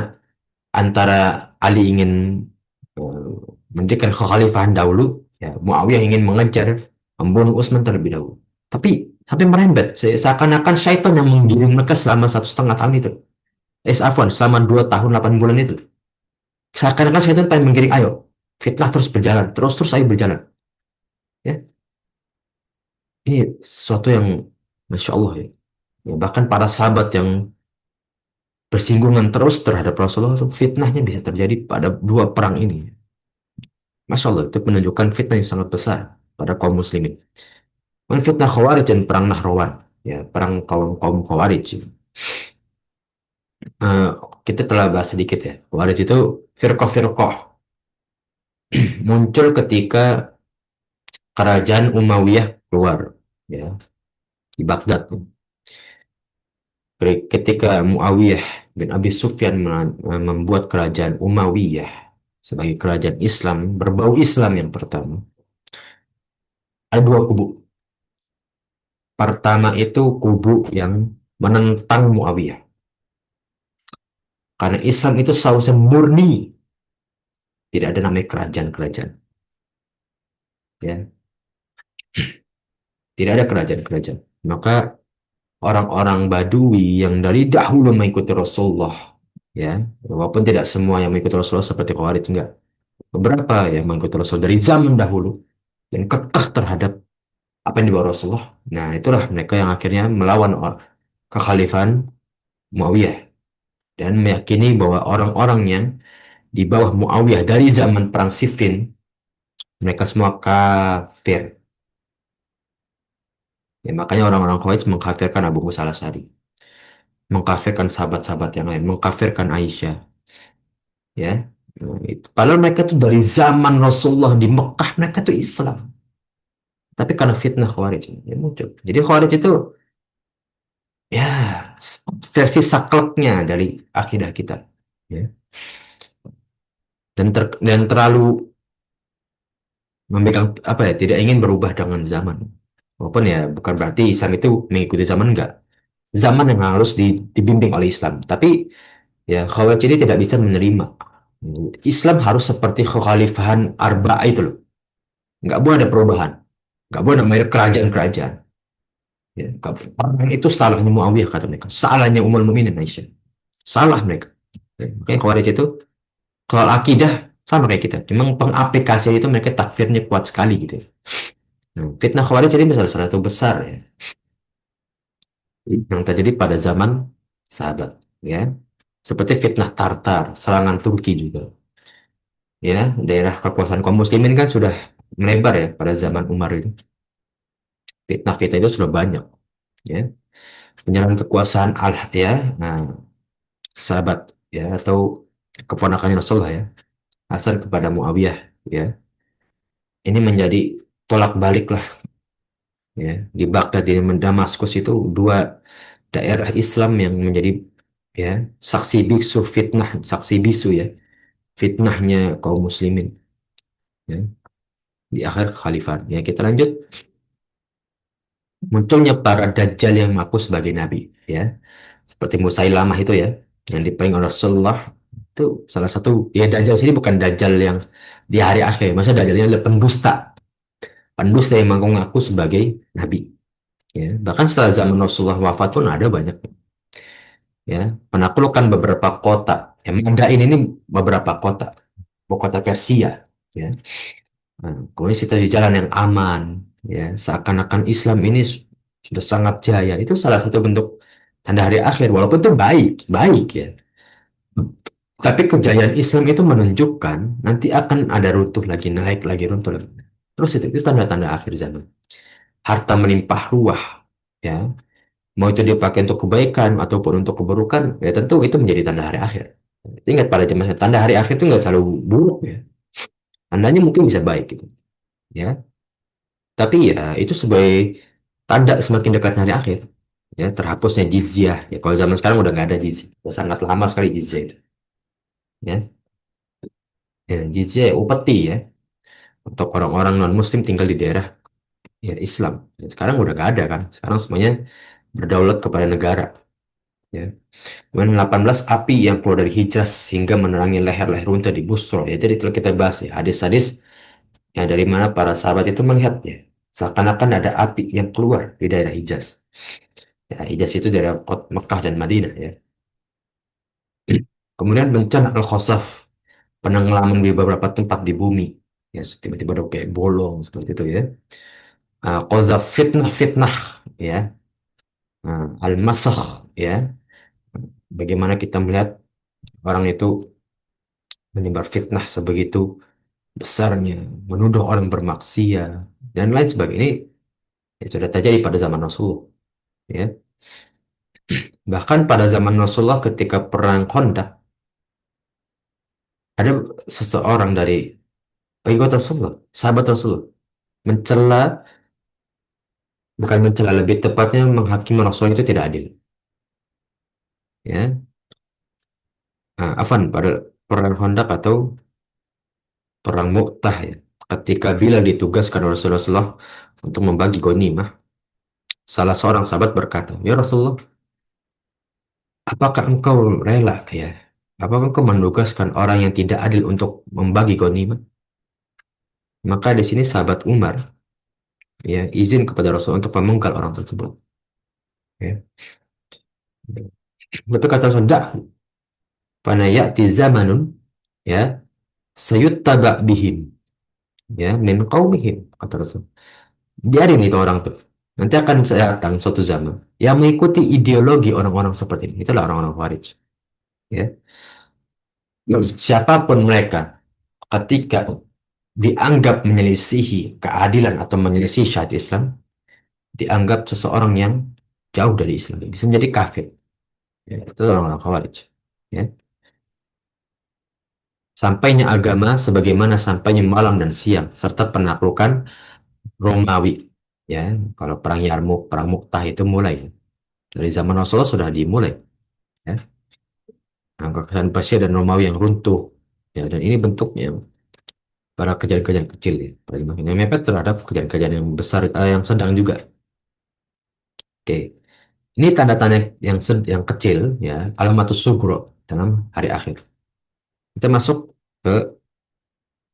antara Ali ingin eh, mendirikan kekhalifahan dahulu, ya Muawiyah ingin mengejar membunuh Utsman terlebih dahulu. Tapi sampai merembet, seakan-akan syaitan yang menggiring mereka selama 1,5 tahun itu. Afwan, selama 2 tahun 8 bulan itu. Seakan-akan syaitan pengen menggiring, ayo, fitnah terus berjalan, terus-terus ayo berjalan. Ya, ini sesuatu yang Masya Allah ya. Ya, bahkan para sahabat yang bersinggungan terus terhadap Rasulullah, fitnahnya bisa terjadi pada dua perang ini. Masya Allah, itu menunjukkan fitnah yang sangat besar pada kaum muslimin. Dan fitnah Khawarij dan perang Nahrawan, ya, perang kaum Khawarij. Eh, kita telah bahas sedikit ya. Khawarij itu firqah-firqah muncul ketika kerajaan Umayyah keluar, ya, di Baghdad. Ketika Muawiyah bin Abi Sufyan membuat kerajaan Umayyah sebagai kerajaan Islam, berbau Islam yang pertama, ada dua kubu. Pertama itu kubu yang menentang Muawiyah. Karena Islam itu sausnya murni, tidak ada namanya kerajaan-kerajaan. Ya, tidak ada kerajaan-kerajaan. Maka orang-orang Badui yang dari dahulu mengikuti Rasulullah, ya, walaupun tidak semua yang mengikuti Rasulullah seperti Khawarij, enggak. Beberapa yang mengikuti Rasul dari zaman dahulu dan kekeh terhadap apa yang dibawa Rasulullah. Nah, itulah mereka yang akhirnya melawan kekhalifahan Muawiyah dan meyakini bahwa orang-orang yang di bawah Muawiyah dari zaman perang Siffin, mereka semua kafir. Ya, makanya orang-orang Khawarij mengkafirkan Abu Musa al-Asy'ari, mengkafirkan sahabat-sahabat yang lain, mengkafirkan Aisyah, ya. Nah, itu. Padahal mereka tuh dari zaman Rasulullah di Mekah, mereka tuh Islam. Tapi karena fitnah Khawarij ya muncul. Jadi Khawarij itu ya versi sakleknya dari akidah kita. Ya. Dan terlalu memegang apa ya, tidak ingin berubah dengan zaman. Walaupun ya bukan berarti Islam itu mengikuti zaman, enggak. Zaman yang harus dibimbing oleh Islam. Tapi ya Khawarij ini tidak bisa menerima. Islam harus seperti kekhalifahan Arba'ah itu loh. Nggak boleh ada perubahan. Nggak boleh ada kerajaan-kerajaan. Ya, itu salahnya Muawiyah kata mereka. Salahnya Ummul Mukminin Aisyah. Salah mereka. Ya, makanya Khawarij itu kalau akidah sama kayak kita. Cuma pengaplikasian itu mereka takfirnya kuat sekali gitu. Nah, fitnah Khawarij jadi salah satu besar ya yang terjadi pada zaman sahabat ya. Seperti fitnah Tartar, serangan Turki juga. Ya, daerah kekuasaan kaum muslimin kan sudah melebar ya pada zaman Umar itu. Fitnah-fitnah itu sudah banyak ya. Penyerahan kekuasaan al ya, nah, sahabat ya atau keponakannya Rasulullah ya, Hasan kepada Muawiyah ya. Ini menjadi tolak balik lah ya. Di Baghdad di Damaskus itu dua daerah Islam yang menjadi ya saksi bisu fitnah, saksi bisu ya fitnahnya kaum muslimin ya di akhir khalifah. Ya kita lanjut. munculnya para dajjal yang mengaku sebagai nabi, ya. Seperti Musailamah itu ya, yang dipegang oleh Rasulullah, itu salah satu, ya dajjal sini bukan dajjal yang di hari akhir, maksudnya dajjalnya adalah pendusta, pendusta yang mengaku sebagai nabi, ya. Bahkan setelah zaman Rasulullah wafat pun ada banyak, ya, penaklukan beberapa kota. Yang Madain ini beberapa kota, ibu kota Persia, ya. Nah, kemudian kita di jalan yang aman, ya, seakan-akan Islam ini sudah sangat jaya. Itu salah satu bentuk tanda hari akhir, walaupun itu baik, baik ya. Tapi kejayaan Islam itu menunjukkan nanti akan ada runtuh lagi, naik lagi, runtuh lagi. Terus itu tanda-tanda akhir zaman. Harta melimpah ruah, ya. Mau itu dipakai untuk kebaikan ataupun untuk keburukan, ya tentu itu menjadi tanda hari akhir. Ingat pada zaman tanda hari akhir itu nggak selalu buruk ya. Tandanya mungkin bisa baik gitu, ya. Tapi ya itu sebagai tanda semakin dekat hari akhir. Ya, terhapusnya jizyah. Ya, kalau zaman sekarang udah nggak ada jizyah. Udah sangat lama sekali jizyah itu. Ya, ya jizyah ya, upeti ya. Untuk orang-orang non-muslim tinggal di daerah ya Islam. Ya, sekarang udah nggak ada kan. Sekarang semuanya berdaulat kepada negara. Ya. Kemudian 18 api yang keluar dari Hijaz sehingga menerangi leher-leher unta di Busro. Ya, jadi kalau kita bahas ya hadis-hadis ya dari mana para sahabat itu melihatnya. Seakan-akan ada api yang keluar di daerah Hijaz. Ya, Hijaz itu daerah Mekah dan Madinah ya. Kemudian bencana Al-Khosaf, penenggelaman di beberapa tempat di bumi. Ya, tiba-tiba ada kayak bolong seperti itu ya. Qadzaf fitnah-fitnah ya. Al-Masakh ya. Bagaimana kita melihat orang itu menyebar fitnah sebegitu besarnya, menuduh orang bermaksiat dan lain sebagainya. Ini ya, sudah terjadi pada zaman Rasulullah ya. Bahkan pada zaman Rasulullah ketika perang Khandaq ada seseorang dari pengikut Rasulullah, sahabat Rasulullah mencela, bukan mencela, lebih tepatnya menghakimi Rasul itu tidak adil. Ya, Afan pada perang Khandaq atau perang Mu'tah ya. Ketika Bilal ditugaskan oleh Rasulullah untuk membagi ghanimah, salah seorang sahabat berkata, "Ya Rasulullah, apakah engkau rela ya? Apakah engkau menugaskan orang yang tidak adil untuk membagi ghanimah?" Maka di sini sahabat Umar ya izin kepada Rasul untuk memenggal orang tersebut. Ya. Tapi kata Rasul, "Dah, fana ya'ti zamanun ya sayuttaba bihim ya min qaumihim," kata Rasul. Biarin itu orang tuh. Nanti akan bisa datang suatu zaman yang mengikuti ideologi orang-orang seperti ini. Itulah orang-orang Khawarij. Ya. Siapapun mereka, ketika dianggap menyelisihi keadilan atau menyelisihi syariat Islam, dianggap seseorang yang jauh dari Islam, bisa menjadi kafir. Ya, itu orang-orang Khawarij. Ya. Sampainya agama sebagaimana sampainya malam dan siang, serta penaklukan Romawi. Ya, kalau perang Yarmuk, perang Mu'tah itu mulai dari zaman Rasulullah sudah dimulai. Ya. Nah, kekaisaran Persia dan Romawi yang runtuh. Ya, dan ini bentuknya pada kejadian-kejadian kecil ya. Pada yang mepet terhadap kejadian-kejadian yang besar, yang sedang juga. Oke, ini tanda-tanda yang kecil ya, alamatus sugro dalam hari akhir. Kita masuk ke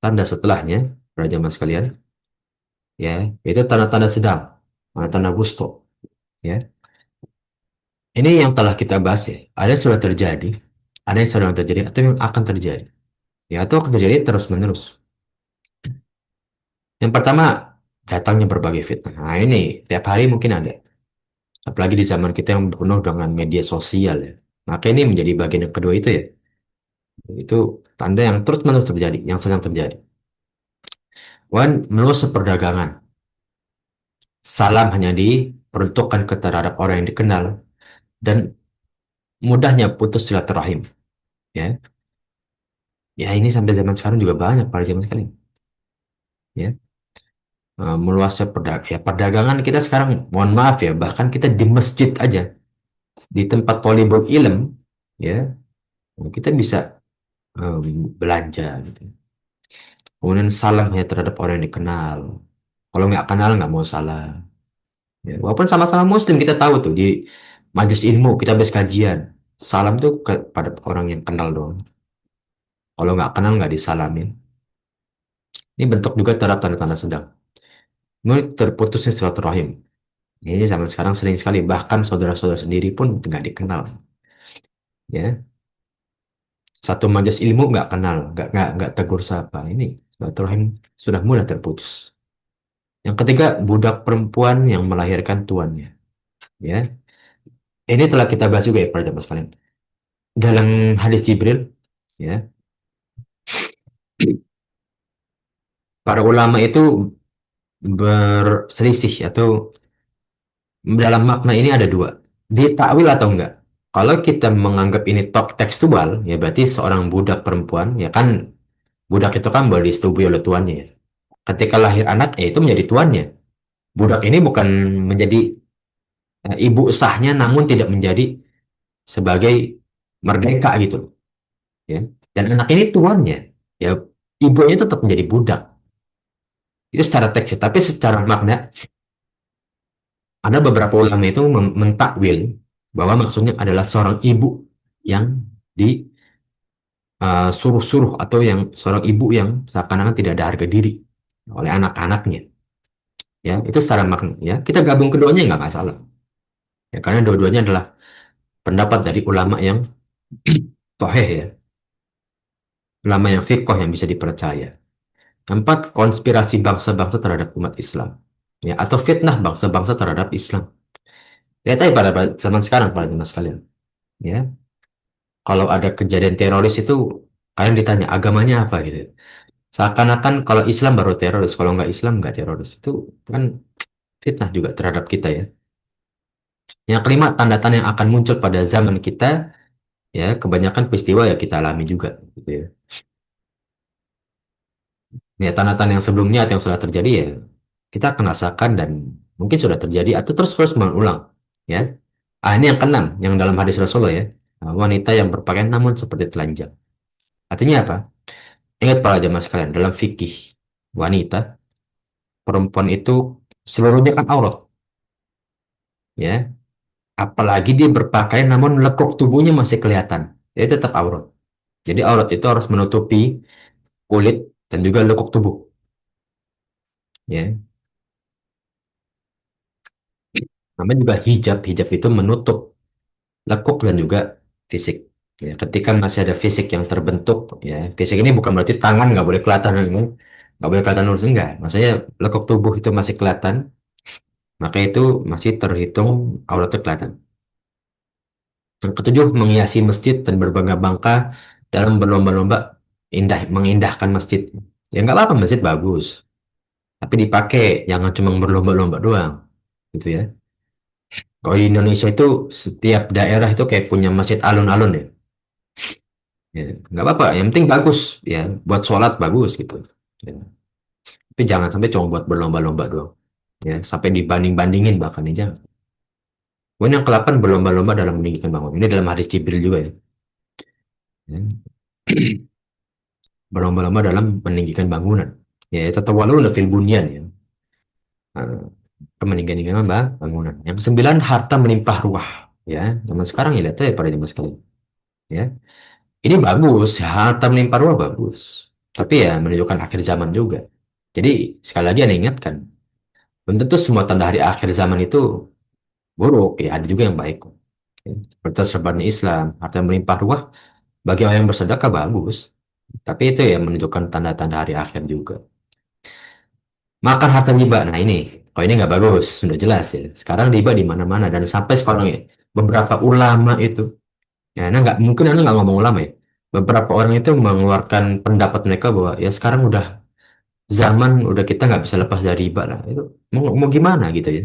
tanda setelahnya, para jamaah sekalian, ya, itu tanda-tanda sedang, tanda-tanda wusto, ya. Ini yang telah kita bahas ya. Ada yang sudah terjadi, ada yang sedang terjadi, atau yang akan terjadi. Ya, atau akan terjadi terus-menerus. Yang pertama, datangnya berbagai fitnah. Nah, ini tiap hari mungkin ada. Apalagi di zaman kita yang penuh dengan media sosial ya. Maka ini menjadi bagian yang kedua itu ya. Itu tanda yang terus-menerus terjadi, yang sedang terjadi. Wan, meluas perdagangan. Salam hanya diperuntukkan ke terhadap orang yang dikenal dan mudahnya putus silaturahim. Ya, ya ini sampai zaman sekarang juga banyak pada zaman sekarang. Ya, meluasnya perdagangan kita sekarang. Mohon maaf ya, bahkan kita di masjid aja, di tempat thalibul ilm, ya, kita bisa em, belanja gitu. Kemudian salam hanya terhadap orang yang dikenal. Kalau nggak kenal nggak mau salam. Ya, walaupun sama-sama Muslim kita tahu tuh di majelis ilmu kita habis kajian, salam tuh kepada orang yang kenal dong. Kalau nggak kenal nggak disalamin. Ini bentuk juga terhadap tanda-tanda sedang. Ini terputusnya silaturahim. Ini zaman sekarang sering sekali, bahkan saudara-saudara sendiri pun nggak dikenal. Ya, satu majelis ilmu nggak kenal, nggak tegur sapa. Ini silaturahim sudah mulai terputus. Yang ketiga, budak perempuan yang melahirkan tuannya. Ya, ini telah kita bahas juga ya para jamaah sekalian. Dalam hadis Jibril, ya, para ulama itu berselisih atau dalam makna ini ada dua. Ditakwil atau enggak? Kalau kita menganggap ini tekstual, ya berarti seorang budak perempuan, ya kan budak itu kan boleh disetubui oleh tuannya ya. Ketika lahir anak, ya itu menjadi tuannya. Budak ini bukan menjadi ibu sahnya, namun tidak menjadi sebagai merdeka gitu loh, ya. Dan anak ini tuannya, ya ibunya tetap menjadi budak. Itu secara teks, tapi secara makna ada beberapa ulama itu mentakwil bahwa maksudnya adalah seorang ibu yang disuruh-suruh atau yang seorang ibu yang seakan-akan tidak ada harga diri oleh anak-anaknya. Ya, itu secara makna. Ya, kita gabung keduanya nggak masalah. Ya, karena dua-duanya adalah pendapat dari ulama yang sahih ya, ulama yang fiqh yang bisa dipercaya. Empat, konspirasi bangsa-bangsa terhadap umat Islam. Ya, atau fitnah bangsa-bangsa terhadap Islam. Lihat aja pada zaman sekarang para jemaah sekalian. Ya, kalau ada kejadian teroris itu kalian ditanya agamanya apa gitu. Seakan-akan kalau Islam baru teroris, kalau nggak Islam nggak teroris. Itu kan fitnah juga terhadap kita ya. Yang kelima, tanda-tanda yang akan muncul pada zaman kita, ya kebanyakan peristiwa ya kita alami juga gitu ya. Ya tanda-tanda yang sebelumnya atau yang sudah terjadi ya kita akan rasakan dan mungkin sudah terjadi atau terus-terus mengulang ya. Ini yang keenam yang dalam hadis Rasulullah ya. Wanita yang berpakaian namun seperti telanjang. Artinya apa? Ingat para jamaah sekalian, dalam fikih wanita, perempuan itu seluruhnya kan aurat, ya. Apalagi dia berpakaian namun lekuk tubuhnya masih kelihatan, ya tetap aurat. Jadi aurat itu harus menutupi kulit dan juga lekuk tubuh, ya. Namanya juga hijab, hijab itu menutup lekuk dan juga fisik. Ya, ketika masih ada fisik yang terbentuk, ya fisik ini bukan berarti tangan nggak boleh kelihatan, nggak boleh kelihatan lurus enggak. Maksudnya lekuk tubuh itu masih kelihatan, maka itu masih terhitung auratnya kelihatan. Yang ketujuh, menghiasi masjid dan berbangga-bangga dalam berlomba-lomba mengindahkan masjid. Ya nggak apa-apa, masjid bagus, tapi dipakai, jangan cuma berlomba-lomba doang, gitu ya. Kalau di Indonesia itu setiap daerah itu kayak punya masjid alun-alun ya. Ya, nggak apa-apa, yang penting bagus ya, buat sholat bagus gitu. Ya. Tapi jangan sampai cuma buat berlomba-lomba doang. Ya, sampai dibanding-bandingin bahkan ini jangan. Kemudian yang ke-8 berlomba-lomba dalam meninggikan bangunan. Ini dalam hadis Jibril juga ya. Ya. Berlomba-lomba dalam meninggikan bangunan. Ya, tatawaluna fil bunyan ya. Meninggikan bangunan. Yang ke-9 harta melimpah ruah. Ya, zaman sekarang ya lihat ya pada zaman sekarang. Ya, ini bagus, harta melimpah ruah bagus. Tapi ya menunjukkan akhir zaman juga. Jadi sekali lagi Anda ingatkan, belum tentu semua tanda hari akhir zaman itu buruk. Ya, ada juga yang baik. Ya, seperti tersebarnya Islam, harta melimpah ruah bagi orang yang bersedekah bagus. Tapi itu ya menunjukkan tanda-tanda hari akhir juga. Makan harta riba. Nah ini, kalau ini nggak bagus, sudah jelas ya. Sekarang riba di mana-mana dan sampai sekarang ya beberapa ulama itu, ya, nah nggak mungkin anda nggak ngomong ulama ya. Beberapa orang itu mengeluarkan pendapat mereka bahwa ya sekarang udah zaman udah kita nggak bisa lepas dari riba lah. Itu mau gimana gitu ya.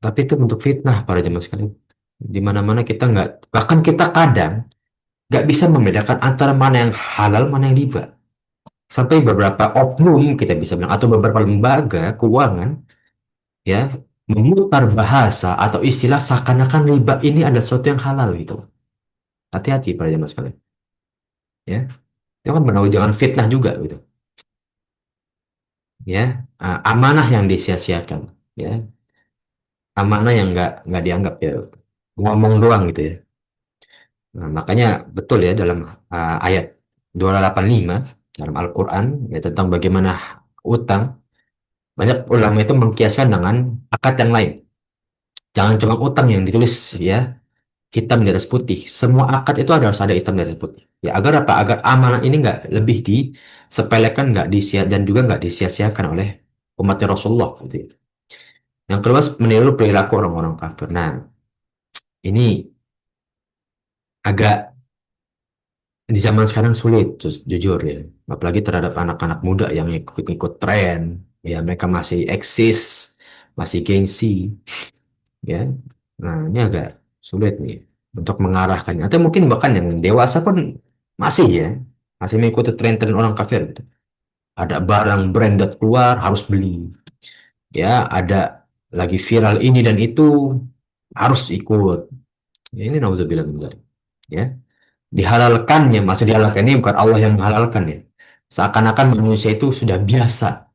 Tapi itu bentuk fitnah para jemaah sekalian. Di mana-mana kita nggak, bahkan kita kadang nggak bisa membedakan antara mana yang halal mana yang riba. Sampai beberapa oknum kita bisa bilang atau beberapa lembaga keuangan ya memutar bahasa atau istilah seakan-akan riba ini ada sesuatu yang halal gitu. Hati-hati para jemaah sekalian. Ya, jangan menahu jangan fitnah juga gitu. Ya, amanah yang disia-siakan. Ya, amanah yang nggak dianggap ya ngomong doang gitu ya. Nah, makanya betul ya dalam ayat 285 dalam Al-Quran ya tentang bagaimana utang, banyak ulama itu mengkiaskan dengan akad yang lain. Jangan cuma utang yang ditulis ya hitam di atas putih. Semua akad itu harus ada hitam di atas putih. Ya agar apa? Agar amanah ini nggak lebih disepelekan, nggak disia dan juga nggak disia-siakan oleh umat Rasulullah gitu ya. Yang kedua meniru perilaku orang-orang kafir. Nah, ini agak di zaman sekarang sulit, jujur ya. Apalagi terhadap anak-anak muda yang ikut-ikut tren, ya mereka masih eksis, masih gengsi, ya. Nah, ini agak sulit nih untuk mengarahkannya. Atau mungkin bahkan yang dewasa pun masih ya, masih mengikuti tren-tren orang kafir gitu. Ada barang branded keluar harus beli, ya. Ada lagi viral ini dan itu harus ikut. Ya, ini nauzubillah min dzalik, ya. Dihalalkannya, maksud dihalalkan ini bukan Allah yang menghalalkan ya. Seakan-akan manusia itu sudah biasa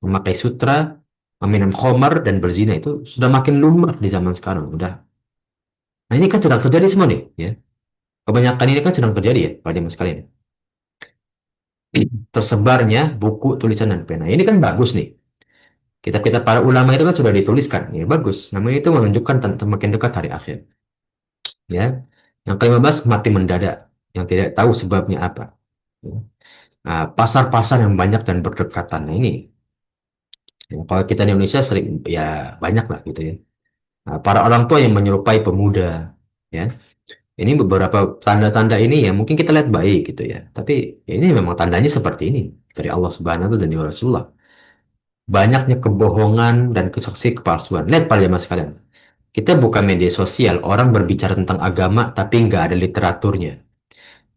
memakai sutra, meminum khamar dan berzina itu sudah makin lumrah di zaman sekarang. Udah. Nah ini kan sedang terjadi semua nih, ya. Kebanyakan ini kan sedang terjadi ya, pada mas sekalian. Tersebarnya buku tulisan dan pena. Ini kan bagus nih. Kitab-kitab para ulama itu kan sudah dituliskan, ya bagus. Namanya itu menunjukkan tentang makin dekat hari akhir, ya. Yang ke-15 mati mendadak, yang tidak tahu sebabnya apa. Ya. Nah, pasar-pasar yang banyak dan berdekatan. Nah, ini ya, kalau kita di Indonesia sering ya banyak lah gitu ya. Nah, para orang tua yang menyerupai pemuda, ya. Ini beberapa tanda-tanda ini ya mungkin kita lihat baik gitu ya. Tapi ya ini memang tandanya seperti ini dari Allah Subhanahu wa Ta'ala dan dari Rasulullah. Banyaknya kebohongan dan kesaksi kepalsuan. Lihat para jemaah sekalian. Kita buka media sosial, orang berbicara tentang agama tapi nggak ada literaturnya.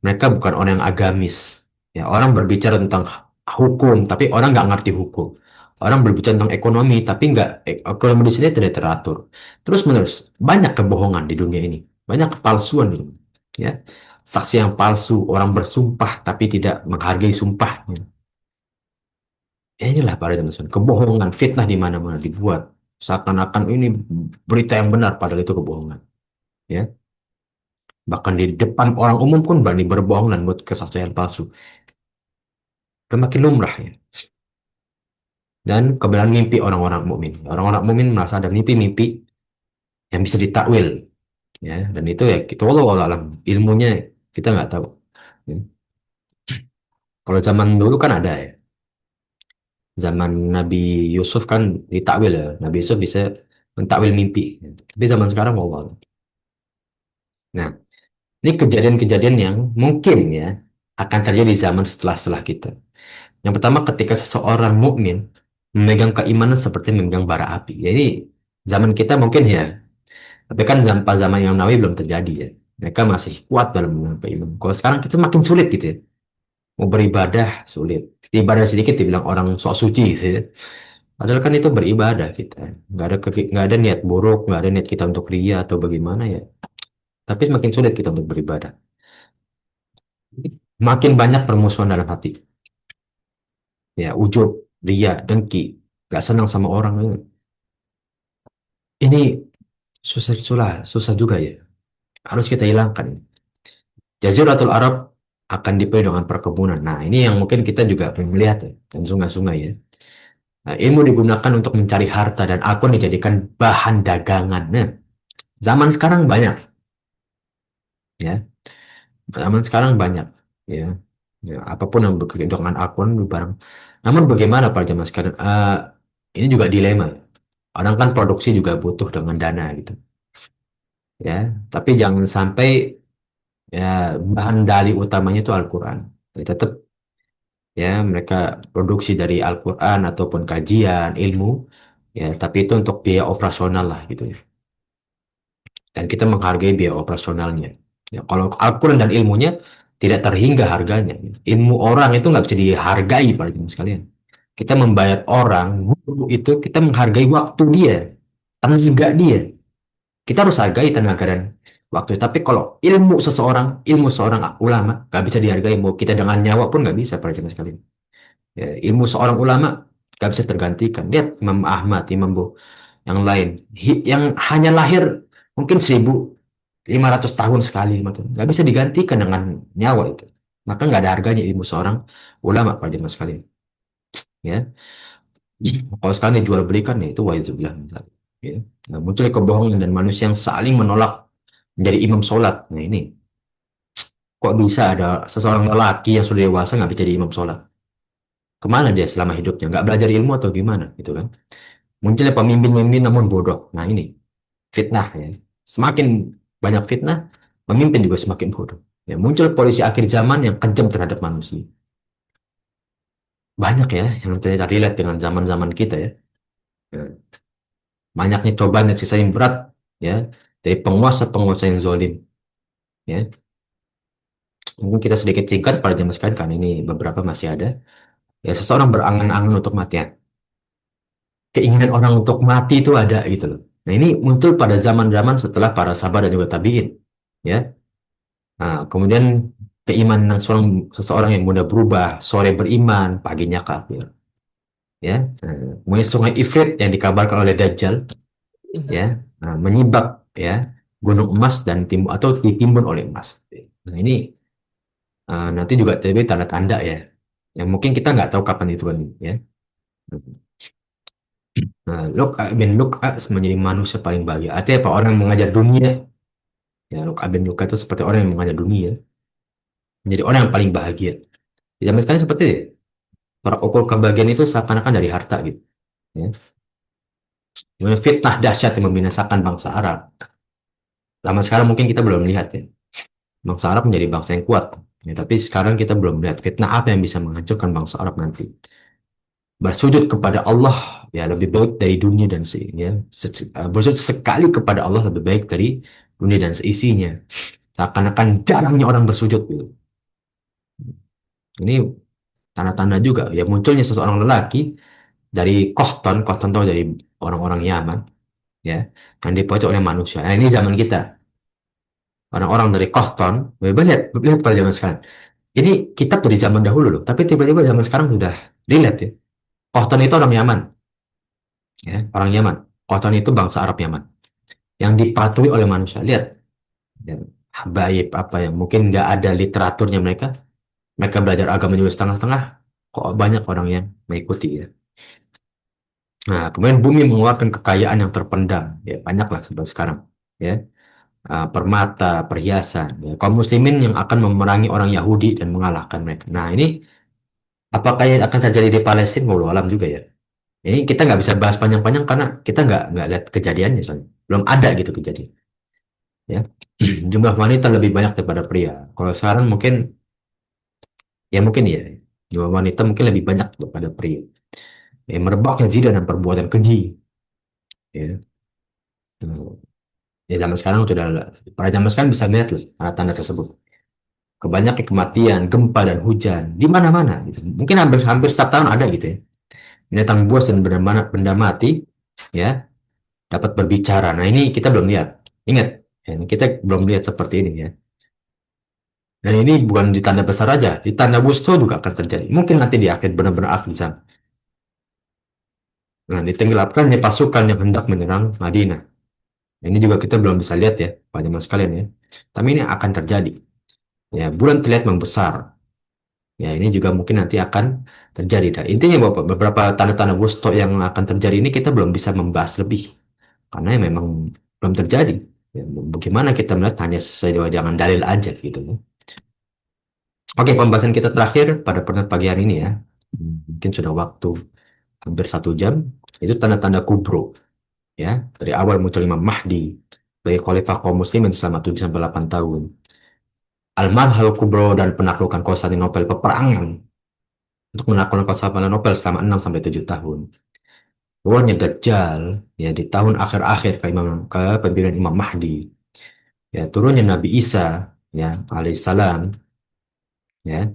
Mereka bukan orang yang agamis. Ya, orang berbicara tentang hukum, tapi orang nggak ngerti hukum. Orang berbicara tentang ekonomi, tapi nggak ekonomi di sini tidak teratur. Terus menerus, banyak kebohongan di dunia ini, banyak kepalsuan ini. Ya, saksi yang palsu, orang bersumpah tapi tidak menghargai sumpahnya. Ya inilah para teman kebohongan, fitnah di mana-mana dibuat. Seakan-akan ini berita yang benar, padahal itu kebohongan. Ya, bahkan di depan orang umum pun berani berbohong dan buat kesaksian palsu. Dan makin lumrah ya. Dan kebenaran mimpi orang-orang mukmin. Orang-orang mukmin merasa ada mimpi-mimpi yang bisa ditakwil, ya. Dan itu ya kita walau alam ilmunya kita nggak tahu. Ya. Kalau zaman dulu kan ada ya. Zaman Nabi Yusuf kan ditakwil ya. Nabi Yusuf bisa mentakwil mimpi. Tapi zaman sekarang walau alam. Nah, ini kejadian-kejadian yang mungkin ya akan terjadi di zaman setelah-setelah kita. Yang pertama ketika seseorang mukmin memegang keimanan seperti memegang bara api. Jadi zaman kita mungkin ya. Tapi kan pas zaman Imam Nawawi belum terjadi ya. Mereka masih kuat dalam menyampaikan ilmu. Kalau sekarang kita makin sulit gitu ya. Mau beribadah sulit. Ibadah sedikit dibilang orang sok suci gitu ya. Padahal kan itu beribadah kita. Nggak ada niat buruk, nggak ada niat kita untuk ria atau bagaimana ya. Tapi makin sulit kita untuk beribadah. Makin banyak permusuhan dalam hati. Ya, ujub, ria, dengki, nggak senang sama orang. Ini susah juga ya. Harus kita hilangkan. Jaziratul Arab akan dipenuhi dengan perkebunan. Nah, ini yang mungkin kita juga perlu melihat ya, dan sungai-sungai ya. Nah, ilmu digunakan untuk mencari harta dan akun dijadikan bahan dagangan. Nah, zaman sekarang banyak, ya. Zaman sekarang banyak, ya. Ya, apapun yang berkaitan dengan akun barang. Namun bagaimana Pak zaman sekarang? Ini juga dilema. Orang kan produksi juga butuh dengan dana gitu, ya. Tapi jangan sampai ya bahan dalih utamanya itu Al-Quran. Jadi tetap ya mereka produksi dari Al-Quran ataupun kajian ilmu ya tapi itu untuk biaya operasional lah gitu ya dan kita menghargai biaya operasionalnya ya kalau Al-Quran dan ilmunya tidak terhingga harganya ilmu orang itu nggak bisa dihargai pada jemaah sekalian kita membayar orang guru itu kita menghargai waktu dia tenaga dia kita harus hargai tenaga dan waktu tapi kalau ilmu seorang ulama nggak bisa dihargai mau kita dengan nyawa pun nggak bisa pada jemaah sekalian. Ya, ilmu seorang ulama gak bisa tergantikan. Lihat Imam Ahmad, Imam Bu. yang lain yang hanya lahir mungkin 1.500 tahun sekali, nggak bisa digantikan dengan nyawa itu. Maka nggak ada harganya ilmu seorang ulama pada zaman sekalian. Ya, kalau sekarang dijual belikan ya itu wajiblah misalnya. Ya. Nah, muncul kebohongan dan manusia yang saling menolak menjadi imam sholat. Nah ini kok bisa ada seseorang lelaki yang sudah dewasa nggak bisa jadi imam sholat? Kemana dia selama hidupnya? Nggak belajar ilmu atau gimana? Gitu kan? Munculnya pemimpin-pemimpin namun bodoh. Nah ini fitnah ya. Semakin banyak fitnah, pemimpin juga semakin bodoh. Ya, muncul polisi akhir zaman yang kejam terhadap manusia. Banyak ya yang ternyata relate dengan zaman-zaman kita ya. Ya, banyaknya cobaan dan siksa yang berat ya dari penguasa-penguasa yang zalim ya. Mungkin kita sedikit singkat pada zaman sekarang kan ini beberapa masih ada. Ya seseorang berangan-angan untuk mati ya. Keinginan orang untuk mati itu ada gitu loh. Nah ini muncul pada zaman-zaman setelah para sahabat dan juga tabiin ya. Nah, kemudian keimanan seseorang yang mudah berubah, sore beriman, paginya kafir. Ya, kemudian sungai Ifrit yang dikabarkan oleh Dajjal, ya, menyibak ya gunung emas dan atau ditimbun oleh emas. Nah ini nanti juga tapi tanda-tanda ya, yang mungkin kita nggak tahu kapan itu kan, ya. Nah, look menjadi manusia paling bahagia. Artinya apa? Orang yang mengajar dunia, ya look itu seperti orang yang mengajar dunia, menjadi orang yang paling bahagia. Di zaman sekarang seperti itu. Tolak ukur kebahagiaan itu seakan-akan dari harta gitu. Ya. Kemudian fitnah dahsyat yang membinasakan bangsa Arab. Lama sekarang mungkin kita belum melihat ya. Bangsa Arab menjadi bangsa yang kuat. Ya, tapi sekarang kita belum melihat fitnah apa yang bisa menghancurkan bangsa Arab nanti. Bersujud kepada Allah ya lebih baik dari dunia dan seisinya. Bersujud sekali kepada Allah lebih baik dari dunia dan seisinya. Seakan-akan jarangnya orang bersujud gitu. Ini tanda-tanda juga ya munculnya seseorang lelaki dari Kohton tahu dari orang-orang Yaman ya yang dipojok oleh manusia. Nah, ini zaman kita. Orang-orang dari Kohton, lihat pada zaman sekarang. Ini kitab dari zaman dahulu loh, tapi tiba-tiba zaman sekarang sudah relate ya. Kohton itu orang Yaman, ya, orang Yaman. Kohton itu bangsa Arab Yaman yang dipatuhi oleh manusia. Lihat, ya, habaib apa yang mungkin nggak ada literaturnya mereka. Mereka belajar agama juga setengah-setengah. Kok banyak orang yang mengikuti ya. Nah, kemudian bumi mengeluarkan kekayaan yang terpendam, ya banyaklah seperti sekarang, ya. Permata, perhiasan, ya. Kaum muslimin yang akan memerangi orang Yahudi dan mengalahkan mereka. Nah, ini apakah yang akan terjadi di Palestina? Wallahu alam juga ya. Ini kita nggak bisa bahas panjang-panjang karena kita nggak lihat kejadiannya soalnya. Belum ada gitu kejadian. Ya. Jumlah wanita lebih banyak daripada pria. Kalau sekarang mungkin ya mungkin ya jumlah wanita mungkin lebih banyak daripada pria. Ya, merebaknya zina dan perbuatan keji. Ya. Ya zaman sekarang sudah pada zaman sekarang bisa lihat lah tanda-tanda tersebut. Kebanyakan kematian, gempa dan hujan di mana-mana gitu. Mungkin hampir hampir setiap tahun ada gitu ya. Binatang buas dan benda mati ya dapat berbicara. Nah, ini kita belum lihat. Ingat, ya, ini kita belum lihat seperti ini ya. Dan ini bukan di tanda besar aja, di tanda wusto juga akan terjadi. Mungkin nanti di akhir benar-benar akhir zaman. Nah, ditenggelamkannya pasukan yang hendak menyerang Madinah. Ini juga kita belum bisa lihat ya, Pak Jamal sekalian ya. Tapi ini akan terjadi. Ya, bulan terlihat membesar. Ya, ini juga mungkin nanti akan terjadi. Nah, intinya bahwa beberapa tanda-tanda wusto yang akan terjadi ini kita belum bisa membahas lebih. Karena ya memang belum terjadi. Ya, bagaimana kita melihat hanya sesuai dengan dalil aja gitu. Oke, pembahasan kita terakhir pada pertemuan pagi hari ini ya. Mungkin sudah waktu hampir 1 jam. Itu tanda-tanda kubro. Ya, dari awal muncul Imam Mahdi sebagai khalifah kaum muslimin selama 7 sampai 8 tahun. Al-Marhal Kubro dan penaklukan Konstantinopel peperangan untuk menaklukkan Konstantinopel selama 6 sampai 7 tahun. Keluarnya Dajjal ya di tahun akhir-akhir ke pemimpinan Imam Mahdi. Ya, turunnya Nabi Isa ya alaihissalam ya.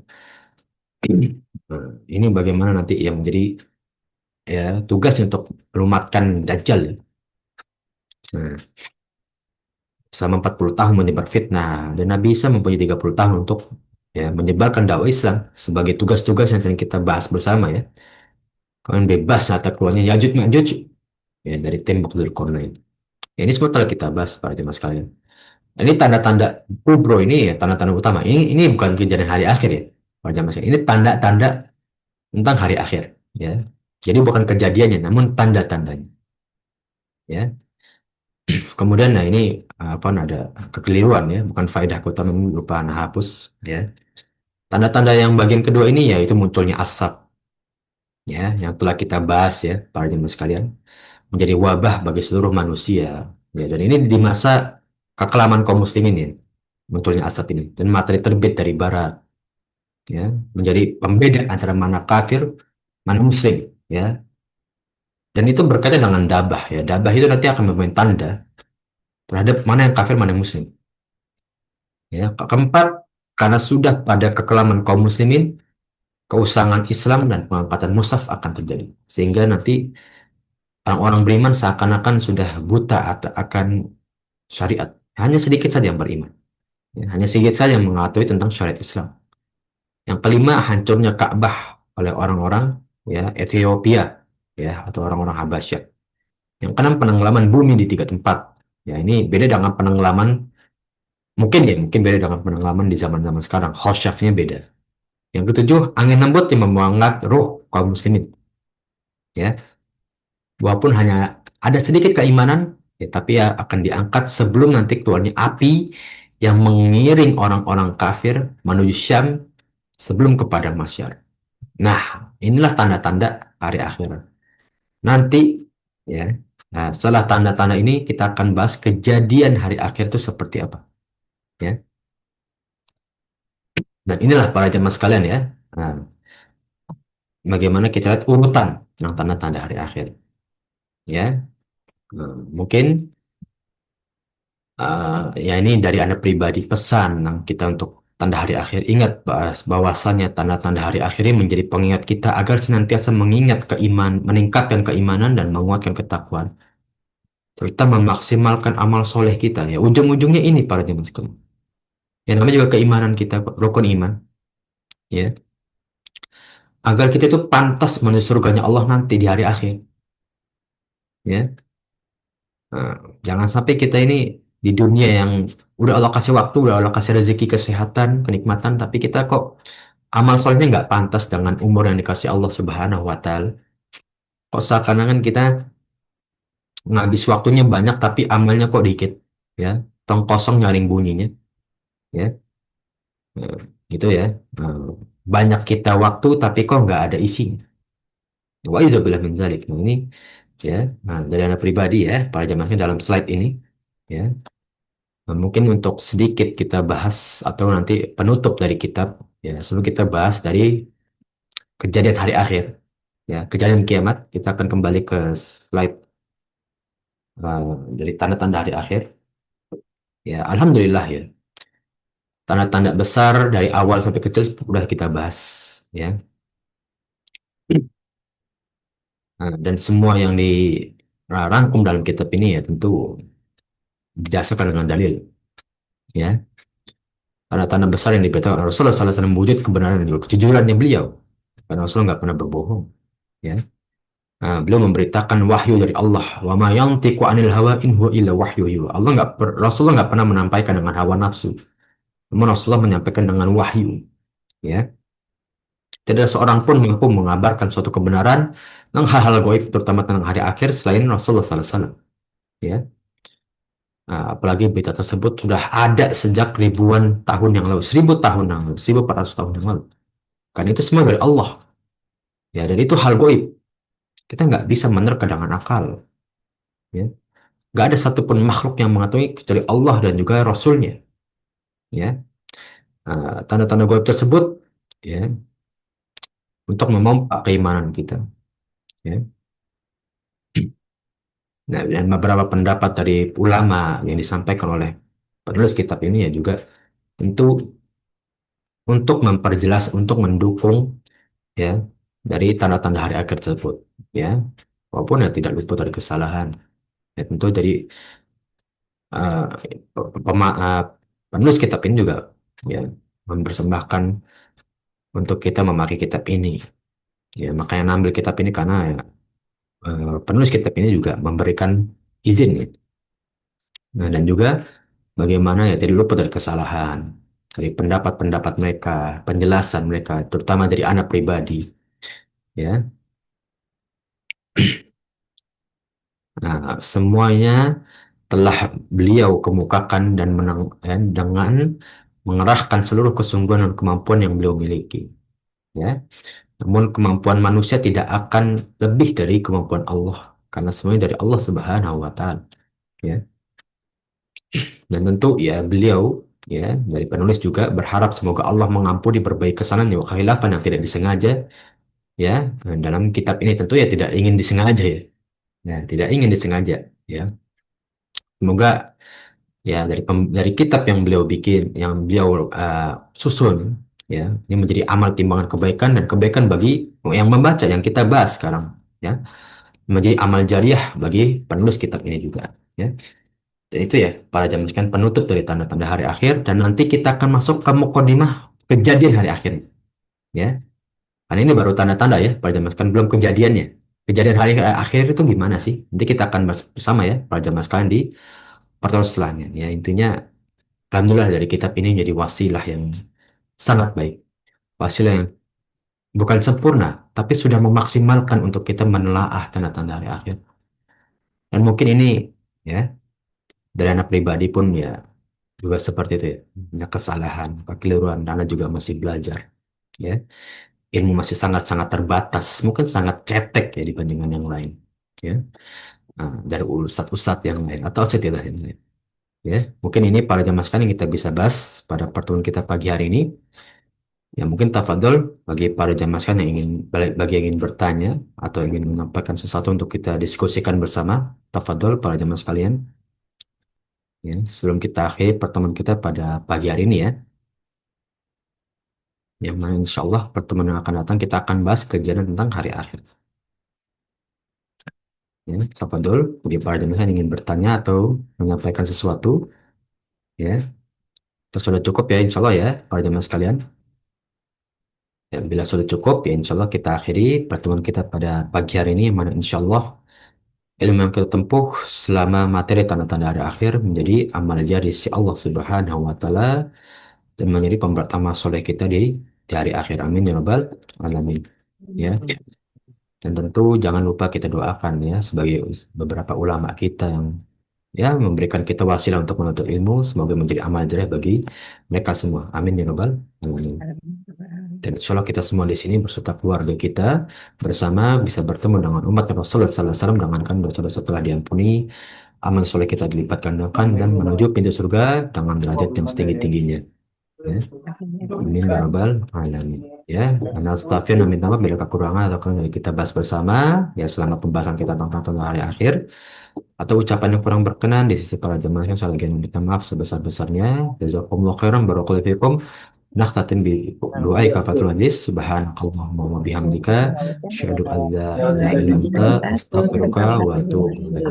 Nah, ini bagaimana nanti yang menjadi ya tugas untuk melumatkan Dajjal ya. Nah, selama 40 tahun menyebar fitnah dan Nabi Isa mempunyai 30 tahun untuk ya menyebarkan dakwah Islam sebagai tugas-tugas yang sering kita bahas bersama ya. Kemudian bebas atau keluarnya Yajuj Majuj ya dari tembok Dzulqarnain. Ya, ini semua telah kita bahas para jemaah sekalian. Ini tanda-tanda kubro ini ya, tanda-tanda utama. Ini bukan kejadian hari akhir ya, para jemaah sekalian. Ini tanda-tanda tentang hari akhir, ya. Jadi bukan kejadiannya, namun tanda-tandanya, ya. Kemudian, nah ini apa ada kekeliruan ya, bukan faedah utama berupa nah hapus, ya. Tanda-tanda yang bagian kedua ini yaitu munculnya asap, ya, yang telah kita bahas ya, para jemaah sekalian, menjadi wabah bagi seluruh manusia, ya. Dan ini di masa kekelaman kaum muslimin ya, munculnya asap ini dan matahari terbit dari barat, ya, menjadi pembeda antara mana kafir, mana muslim, ya. Dan itu berkaitan dengan dabah ya. Dabah itu nanti akan memberi tanda terhadap mana yang kafir, mana yang muslim. Ya, keempat, karena sudah pada kekelaman kaum muslimin, keusangan Islam dan pengangkatan mushaf akan terjadi. Sehingga nanti orang-orang beriman seakan-akan sudah buta atau akan syariat. Hanya sedikit saja yang beriman. Ya, hanya sedikit saja yang mengetahui tentang syariat Islam. Yang kelima, hancurnya Ka'bah oleh orang-orang ya Ethiopia ya atau orang-orang Habasyah. Yang keenam, penenggelaman bumi di tiga tempat. Ya, ini beda dengan penenggelaman, mungkin beda dengan penenggelaman di zaman-zaman sekarang. Khosyafnya beda. Yang ketujuh, angin lembut yang mengangkat ruh kaum muslimin. Ya, walaupun hanya ada sedikit keimanan, ya, tapi ya akan diangkat sebelum nanti keluarnya api yang mengiring orang-orang kafir menuju Syam sebelum kepada masyar. Nah, inilah tanda-tanda hari akhir. Nanti, ya, nah, setelah tanda-tanda ini kita akan bahas kejadian hari akhir itu seperti apa. Ya, dan inilah para jemaah sekalian ya. Nah, bagaimana kita lihat urutan yang tanda-tanda hari akhir. Ya, mungkin ya ini dari Anda pribadi pesan yang kita untuk tanda hari akhir. Ingat bahwasannya tanda-tanda hari akhir ini menjadi pengingat kita agar senantiasa mengingat meningkatkan keimanan dan menguatkan ketakwaan, serta memaksimalkan amal soleh kita ya. Ujung-ujungnya ini para jemaah sekalian. Yang namanya juga keimanan kita, rukun iman, ya. Agar kita itu pantas menuju surganya Allah nanti di hari akhir, ya. Nah, jangan sampai kita ini di dunia yang udah Allah kasih waktu, udah Allah kasih rezeki, kesehatan, kenikmatan, tapi kita kok amal solehnya nggak pantas dengan umur yang dikasih Allah Subhanahu Wa Taala. Kok seakan-akan kita ngabis waktunya banyak, tapi amalnya kok dikit, ya. Tong kosong nyaring bunyinya, ya. Nah, gitu ya. Nah, banyak kita waktu, tapi kok nggak ada isinya. Wa izubillah min dzalik. Nah, ini ya. Nah, dari anak pribadi ya, para jamaahnya dalam slide ini, ya. Nah, mungkin untuk sedikit kita bahas atau nanti penutup dari kitab, ya, sebelum kita bahas dari kejadian hari akhir, ya, kejadian kiamat, kita akan kembali ke slide dari tanda-tanda hari akhir. Ya, alhamdulillah ya, tanda-tanda besar dari awal sampai kecil sudah kita bahas, ya. Nah, dan semua yang dirangkum dalam kitab ini ya tentu didasarkan dengan dalil, ya. Tanda-tanda besar yang diberitakan oleh Rasulullah SAW wujud kebenaran dan juga kejujurannya beliau. Karena Rasulullah nggak pernah berbohong. Ya. Nah, beliau memberitakan wahyu dari Allah. Wa ma yantiqu anil hawa in huwa illa wahyu yuha. Rasulullah nggak pernah menampaikan dengan hawa nafsu. Namun Rasulullah menyampaikan dengan wahyu. Ya. Tidak seorang pun mampu mengabarkan suatu kebenaran tentang hal-hal gaib, terutama tentang hari akhir selain Rasulullah SAW. Ya. Nah, apalagi berita tersebut sudah ada sejak ribuan tahun yang lalu, 1000 tahun yang lalu, 1400 tahun yang lalu. Kan itu semua dari Allah. Ya, dan itu hal gaib. Kita nggak bisa menerka dengan akal. Ya. Nggak ada satupun makhluk yang mengetahui kecuali Allah dan juga Rasulnya. Ya. Nah, tanda-tanda gaib tersebut ya untuk memompa keimanan kita. Ya. Nah, dan beberapa pendapat dari ulama yang disampaikan oleh penulis kitab ini ya juga tentu untuk memperjelas, untuk mendukung ya dari tanda-tanda hari akhir tersebut. Ya. Walaupun ya tidak luput dari kesalahan. Ya, tentu dari eh, pema- eh, penulis kitab ini juga ya mempersembahkan untuk kita memakai kitab ini. Ya, makanya ambil kitab ini karena ya penulis kitab ini juga memberikan izin ya. Nah, dan juga bagaimana ya tidak luput dari kesalahan, dari pendapat-pendapat mereka, penjelasan mereka, terutama dari anak pribadi, ya. Nah, semuanya telah beliau kemukakan dan dengan mengerahkan seluruh kesungguhan dan kemampuan yang beliau miliki, ya. Namun kemampuan manusia tidak akan lebih dari kemampuan Allah, karena semuanya dari Allah Subhanahu wa Ta'ala, ya. Dan tentu ya beliau ya dari penulis juga berharap semoga Allah mengampuni berbagai kesalahan dan kekhilafan yang tidak disengaja ya. Nah, dalam kitab ini tentu ya tidak ingin disengaja ya. Nah, tidak ingin disengaja ya. Semoga ya dari kitab yang beliau bikin, yang beliau susun ya, ini menjadi amal timbangan kebaikan dan kebaikan bagi yang membaca yang kita bahas sekarang ya. Menjadi amal jariah bagi penulis kitab ini juga ya. Dan itu ya para jamaah sekalian penutup dari tanda-tanda hari akhir dan nanti kita akan masuk ke mukadimah kejadian hari akhir ya. Karena ini baru tanda-tanda ya para jamaah sekalian belum kejadiannya. Kejadian hari akhir itu gimana sih? Nanti kita akan bahas bersama ya para jamaah sekalian di pertemuan setelahnya ya. Intinya alhamdulillah dari kitab ini jadi wasilah yang sangat baik. Wasilah yang bukan sempurna tapi sudah memaksimalkan untuk kita menelaah tanda-tanda hari akhir. Dan mungkin ini ya dari anak pribadi pun ya juga seperti itu ya. Banyak kesalahan, kekeliruan, karena juga masih belajar. Ya, ilmu masih sangat-sangat terbatas, mungkin sangat cetek ya dibandingkan yang lain. Ya, nah, dari ustadz-ustadz yang lain atau setidaknya yang lain. Ya, mungkin ini para jamaah sekalian yang kita bisa bahas pada pertemuan kita pagi hari ini. Ya, mungkin tafadhol bagi para jamaah sekalian yang ingin bagi yang ingin bertanya atau ingin menyampaikan sesuatu untuk kita diskusikan bersama, tafadhol para jamaah sekalian. Ya, sebelum kita akhiri pertemuan kita pada pagi hari ini ya. Yang mana insya Allah pertemuan yang akan datang kita akan bahas kejadian tentang hari akhir. Ya, tafadhol bagi para jemaah yang ingin bertanya atau menyampaikan sesuatu, ya, terus sudah cukup ya insya Allah ya para jemaah sekalian. Ya, bila sudah cukup ya insya Allah kita akhiri pertemuan kita pada pagi hari ini yang mana insya Allah ilmu yang kita tempuh selama materi tanda-tanda hari akhir menjadi amal jari si Allah Subhanahu wa Ta'ala dan menjadi pembertama soleh kita di hari akhir. Amin ya Rabbal Alamin. Ya. Dan tentu jangan lupa kita doakan ya sebagai beberapa ulama kita yang ya memberikan kita wasilah untuk menuntut ilmu, semoga menjadi amal jariah bagi mereka semua. Amin ya robbal alamin. Dan insya Allah kita semua di sini berserta keluarga kita bersama bisa bertemu dengan umat Rasulullah SAW dengan kan dosa-dosa telah diampuni, amal soleh kita dilipat gandakan dan menuju pintu surga dengan derajat yang setinggi-tingginya. Ya. Amin ya rabbal alamin. Ya, karena astagfir dan minta maaf bila kekurangan atau kekurangan yang kita bahas bersama ya selama pembahasan kita tentang hari akhir atau ucapan yang kurang berkenan di sisi para jemaah yang saya lagi minta maaf sebesar-besarnya. Jazakumullah khairan barakallahu fikum. Nakhtatim bi doa kafatul majlis subhanakallahumma wa bihamdika asyhadu an la ilaha illa anta astaghfiruka wa atubu ilaik.